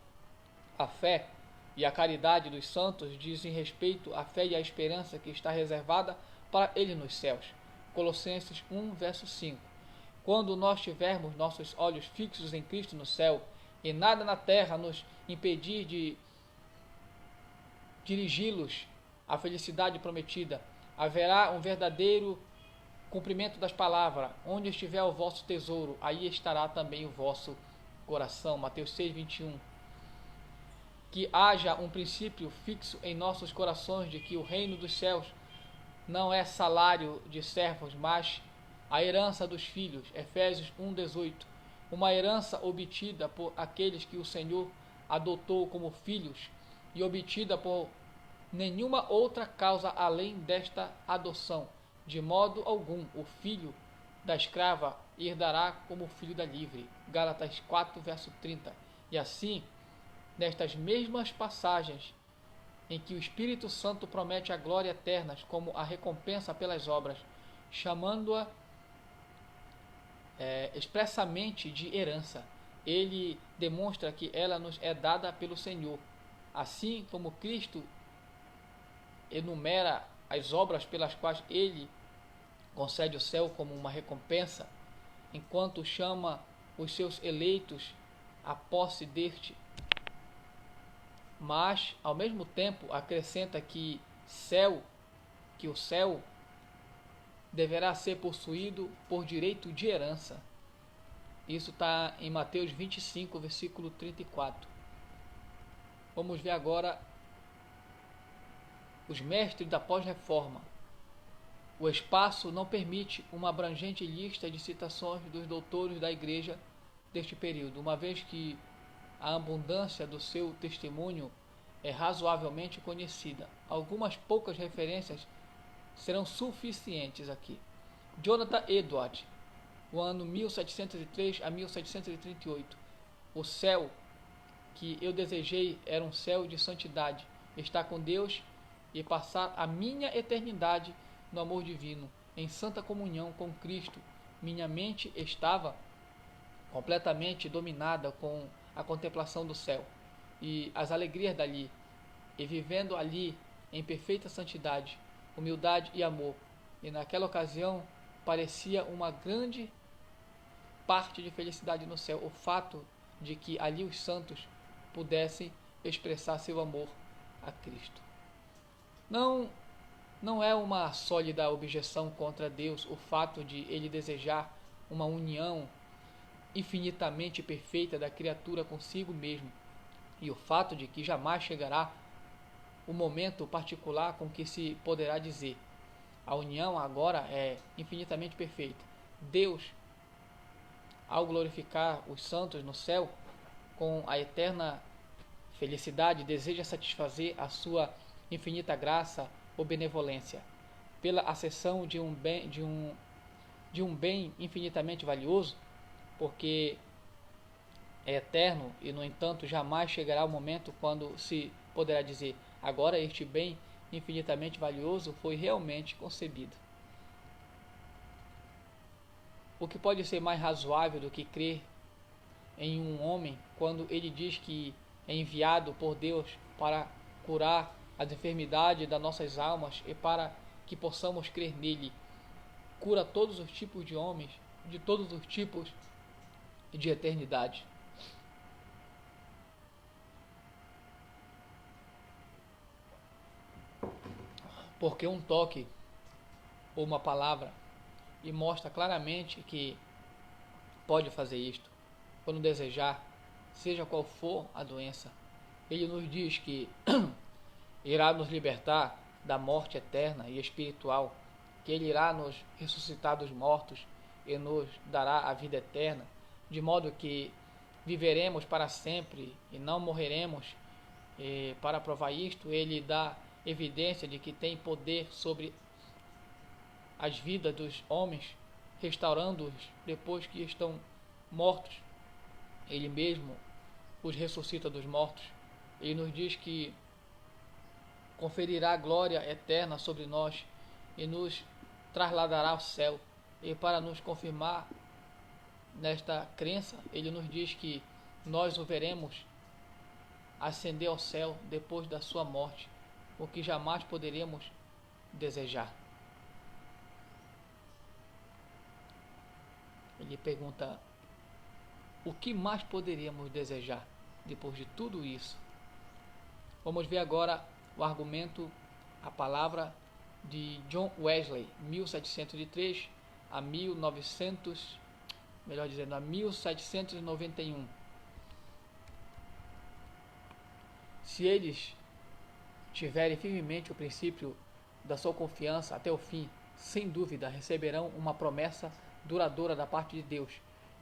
Speaker 1: a fé e a caridade dos santos dizem respeito à fé e à esperança que está reservada para ele nos céus. Colossenses 1, verso 5. Quando nós tivermos nossos olhos fixos em Cristo no céu, e nada na terra nos impedir de dirigi-los à felicidade prometida, haverá um verdadeiro cumprimento das palavras. Onde estiver o vosso tesouro, aí estará também o vosso coração. Mateus 6, 21. Que haja um princípio fixo em nossos corações de que o reino dos céus não é salário de servos, mas a herança dos filhos. Efésios 1, 18. Uma herança obtida por aqueles que o Senhor adotou como filhos e obtida por nenhuma outra causa além desta adoção. De modo algum o filho da escrava herdará como o filho da livre. Gálatas 4, verso 30. E assim, nestas mesmas passagens em que o Espírito Santo promete a glória eterna como a recompensa pelas obras, chamando-a expressamente de herança, ele demonstra que ela nos é dada pelo Senhor. Assim como Cristo enumera as obras pelas quais ele concede o céu como uma recompensa, enquanto chama os seus eleitos à posse deste, mas ao mesmo tempo acrescenta que o céu deverá ser possuído por direito de herança. Isso está em Mateus 25, versículo 34. Vamos ver agora os mestres da pós-reforma. O espaço não permite uma abrangente lista de citações dos doutores da igreja deste período, uma vez que a abundância do seu testemunho é razoavelmente conhecida. Algumas poucas referências serão suficientes aqui. Jonathan Edwards, o ano 1703 a 1738. O céu que eu desejei era um céu de santidade, estar com Deus e passar a minha eternidade no amor divino, em santa comunhão com Cristo. Minha mente estava completamente dominada com a contemplação do céu e as alegrias dali, e vivendo ali em perfeita santidade, humildade e amor. E naquela ocasião parecia uma grande parte de felicidade no céu, o fato de que ali os santos pudessem expressar seu amor a Cristo. Não é uma sólida objeção contra Deus o fato de ele desejar uma união infinitamente perfeita da criatura consigo mesmo, e o fato de que jamais chegará o momento particular com que se poderá dizer: a união agora é infinitamente perfeita. Deus, ao glorificar os santos no céu, com a eterna felicidade, deseja satisfazer a sua infinita graça ou benevolência, pela acessão de um bem infinitamente valioso, porque é eterno e, no entanto, jamais chegará o momento quando se poderá dizer: agora este bem infinitamente valioso foi realmente concebido. O que pode ser mais razoável do que crer em um homem quando ele diz que é enviado por Deus para curar as enfermidades das nossas almas e para que possamos crer nele? Cura todos os tipos de homens, de todos os tipos de eternidade. Porque um toque ou uma palavra e mostra claramente que pode fazer isto quando desejar, seja qual for a doença. Ele nos diz que irá nos libertar da morte eterna e espiritual, que ele irá nos ressuscitar dos mortos e nos dará a vida eterna, de modo que viveremos para sempre e não morreremos. E para provar isto, ele dá evidência de que tem poder sobre as vidas dos homens, restaurando-os depois que estão mortos. Ele mesmo os ressuscita dos mortos. Ele nos diz que conferirá glória eterna sobre nós e nos trasladará ao céu. E para nos confirmar nesta crença, ele nos diz que nós o veremos ascender ao céu depois da sua morte, o que jamais poderemos desejar. Ele pergunta: o que mais poderíamos desejar depois de tudo isso? Vamos ver agora o argumento, a palavra de John Wesley, 1703 a 1791. Se eles tiverem firmemente o princípio da sua confiança até o fim, sem dúvida receberão uma promessa duradoura da parte de Deus,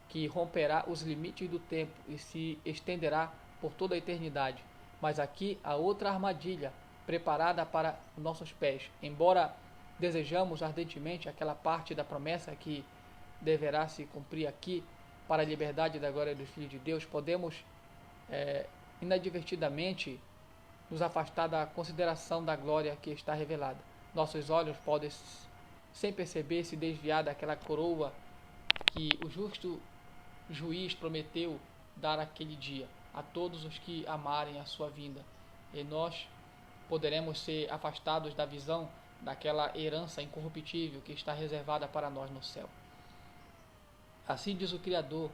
Speaker 1: que romperá os limites do tempo e se estenderá por toda a eternidade. Mas aqui há outra armadilha preparada para nossos pés. Embora desejamos ardentemente aquela parte da promessa que deverá se cumprir aqui para a liberdade da glória dos filhos de Deus, podemos inadvertidamente nos afastar da consideração da glória que está revelada. Nossos olhos podem, sem perceber, se desviar daquela coroa que o justo juiz prometeu dar aquele dia a todos os que amarem a sua vinda. E nós poderemos ser afastados da visão daquela herança incorruptível que está reservada para nós no céu. Assim diz o Criador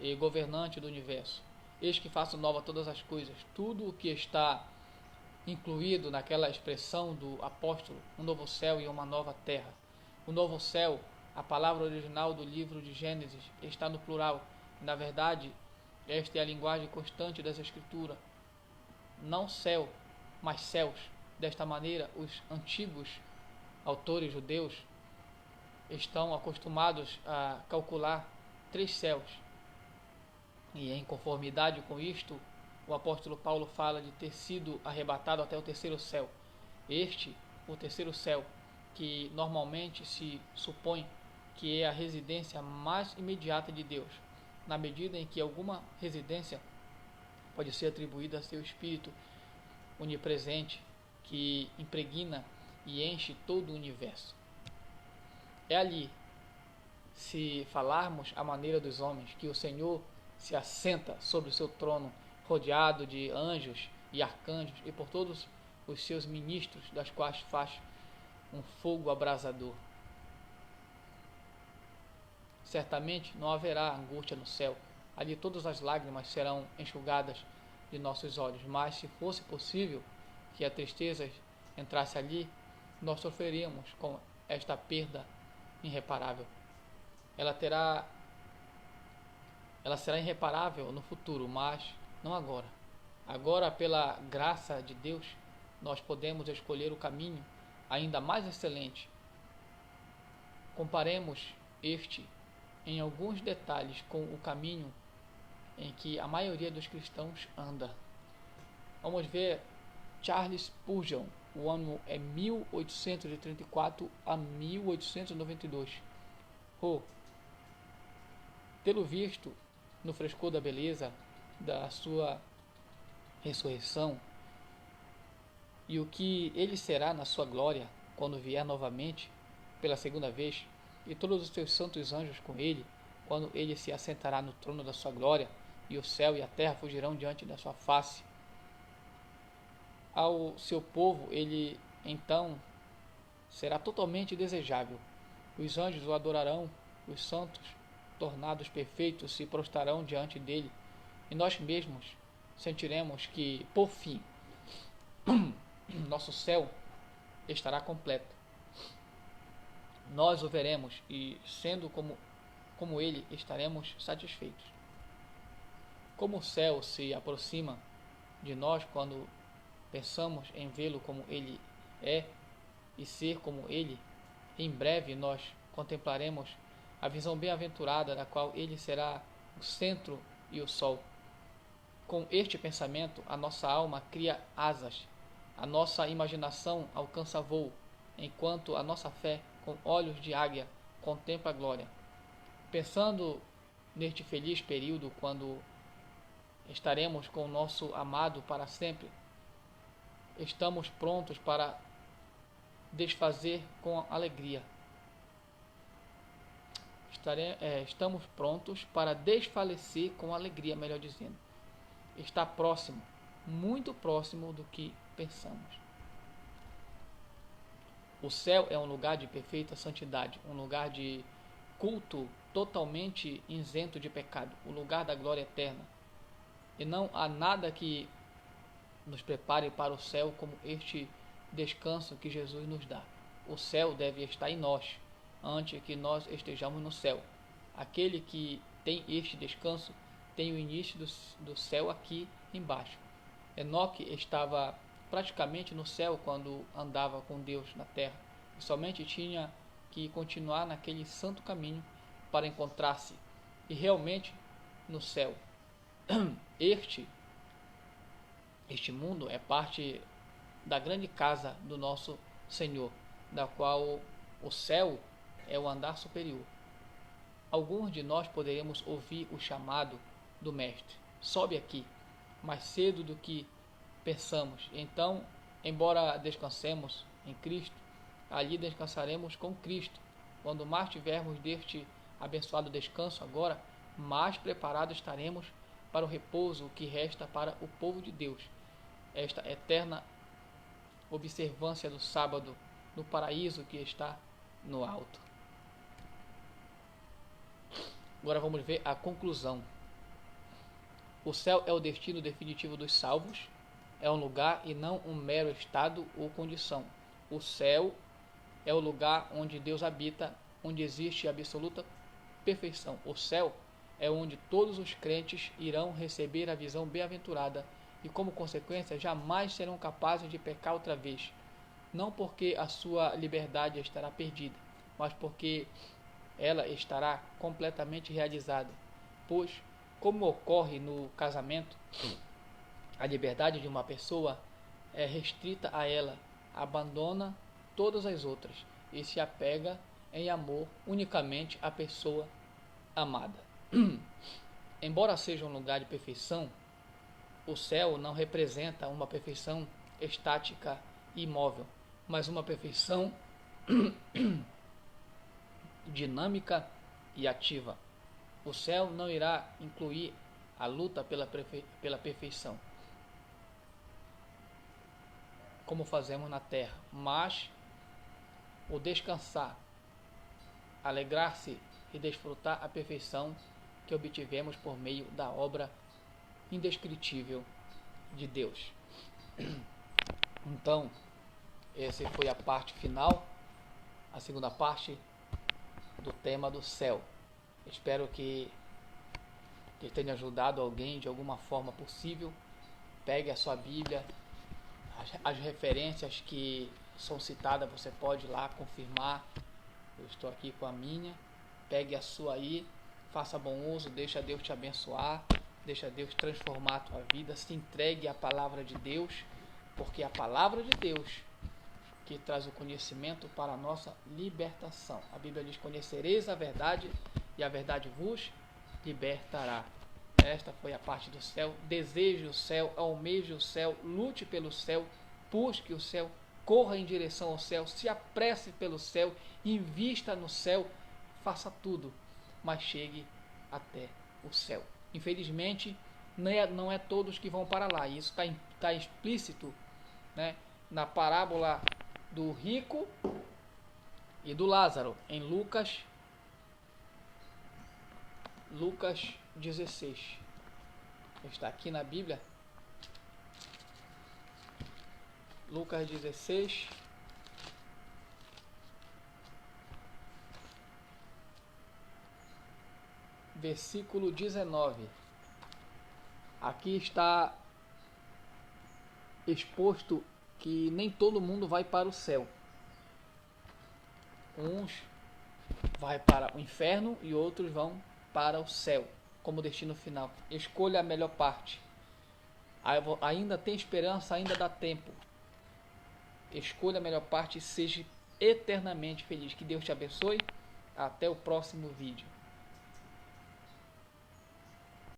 Speaker 1: e governante do universo: eis que faço nova todas as coisas. Tudo o que está incluído naquela expressão do apóstolo, um novo céu e uma nova terra. O novo céu, a palavra original do livro de Gênesis, está no plural. Na verdade, esta é a linguagem constante das Escrituras. Não céu, mas céus. Desta maneira, os antigos autores judeus estão acostumados a calcular 3 céus. E em conformidade com isto, o apóstolo Paulo fala de ter sido arrebatado até o 3º céu. O 3º céu, que normalmente se supõe que é a residência mais imediata de Deus, na medida em que alguma residência pode ser atribuída a seu Espírito onipresente, que impregna e enche todo o universo. É ali, se falarmos à maneira dos homens, que o Senhor se assenta sobre o seu trono, rodeado de anjos e arcanjos e por todos os seus ministros, das quais faz um fogo abrasador. Certamente não haverá angústia no céu. Ali todas as lágrimas serão enxugadas de nossos olhos. Mas se fosse possível que a tristeza entrasse ali, nós sofreríamos com esta perda irreparável. Ela terá ela será irreparável no futuro, mas não agora. Agora, pela graça de Deus, nós podemos escolher o caminho ainda mais excelente. Comparemos este em alguns detalhes com o caminho em que a maioria dos cristãos anda. Vamos ver Charles Spurgeon, o ano é 1834 a 1892. Tê-lo visto no frescor da beleza da sua ressurreição e o que ele será na sua glória quando vier novamente pela segunda vez, e todos os seus santos anjos com ele, quando ele se assentará no trono da sua glória, e o céu e a terra fugirão diante da sua face. Ao seu povo ele então será totalmente desejável. Os anjos o adorarão, os santos, tornados perfeitos, se prostrarão diante dele, e nós mesmos sentiremos que, por fim, nosso céu estará completo. Nós o veremos e, sendo como ele, estaremos satisfeitos. Como o céu se aproxima de nós quando pensamos em vê-lo como ele é e ser como ele, em breve nós contemplaremos a visão bem-aventurada da qual ele será o centro e o sol. Com este pensamento, a nossa alma cria asas, a nossa imaginação alcança voo, enquanto a nossa fé, com olhos de águia, contempla a glória. Pensando neste feliz período, quando estaremos com o nosso amado para sempre, estamos prontos para desfazer com alegria. Estamos prontos para desfalecer com alegria, melhor dizendo. Está próximo, muito próximo do que pensamos. O céu é um lugar de perfeita santidade, um lugar de culto totalmente isento de pecado, o lugar da glória eterna. E não há nada que nos prepare para o céu como este descanso que Jesus nos dá. O céu deve estar em nós, antes que nós estejamos no céu. Aquele que tem este descanso tem o início do céu aqui embaixo. Enoque estava praticamente no céu quando andava com Deus na terra, e somente tinha que continuar naquele santo caminho para encontrar-se e realmente no céu. Este mundo é parte da grande casa do nosso Senhor, da qual o céu é o andar superior. Alguns de nós poderemos ouvir o chamado do Mestre: sobe aqui, mais cedo do que pensamos. Então, embora descansemos em Cristo, ali descansaremos com Cristo. Quando mais tivermos deste abençoado descanso agora, mais preparados estaremos para o repouso que resta para o povo de Deus, esta eterna observância do sábado no paraíso que está no alto. Agora vamos ver a conclusão. O céu é o destino definitivo dos salvos, é um lugar e não um mero estado ou condição. O céu é o lugar onde Deus habita, onde existe absoluta perfeição. O céu é onde todos os crentes irão receber a visão bem-aventurada e, como consequência, jamais serão capazes de pecar outra vez. Não porque a sua liberdade estará perdida, mas porque ela estará completamente realizada. Pois, como ocorre no casamento, a liberdade de uma pessoa é restrita a ela, abandona todas as outras e se apega em amor unicamente à pessoa amada. Embora seja um lugar de perfeição, o céu não representa uma perfeição estática e imóvel, mas uma perfeição dinâmica e ativa. O céu não irá incluir a luta pela perfeição, como fazemos na terra, mas o descansar, alegrar-se e desfrutar a perfeição que obtivemos por meio da obra indescritível de Deus. Então, essa foi a parte final, a segunda parte do tema do céu. Espero que que tenha ajudado alguém de alguma forma possível. Pegue a sua Bíblia, as referências que são citadas você pode ir lá confirmar. Eu estou aqui com a minha. Pegue a sua aí, faça bom uso, deixa Deus te abençoar, deixa Deus transformar a tua vida, se entregue à palavra de Deus, porque é a palavra de Deus que traz o conhecimento para a nossa libertação. A Bíblia diz: conhecereis a verdade e a verdade vos libertará. Esta foi a parte do céu. Deseje o céu, almeje o céu, lute pelo céu, busque o céu, corra em direção ao céu, se apresse pelo céu, invista no céu, faça tudo, mas chegue até o céu. Infelizmente, não é todos que vão para lá. Isso está explícito, né, na parábola do rico e do Lázaro, em Lucas 16. Está aqui na Bíblia. Lucas 16. Versículo 19. Aqui está exposto que nem todo mundo vai para o céu. Uns vai para o inferno e outros vão para o céu como destino final. Escolha a melhor parte. Ainda tem esperança, ainda dá tempo. Escolha a melhor parte e seja eternamente feliz. Que Deus te abençoe. Até o próximo vídeo.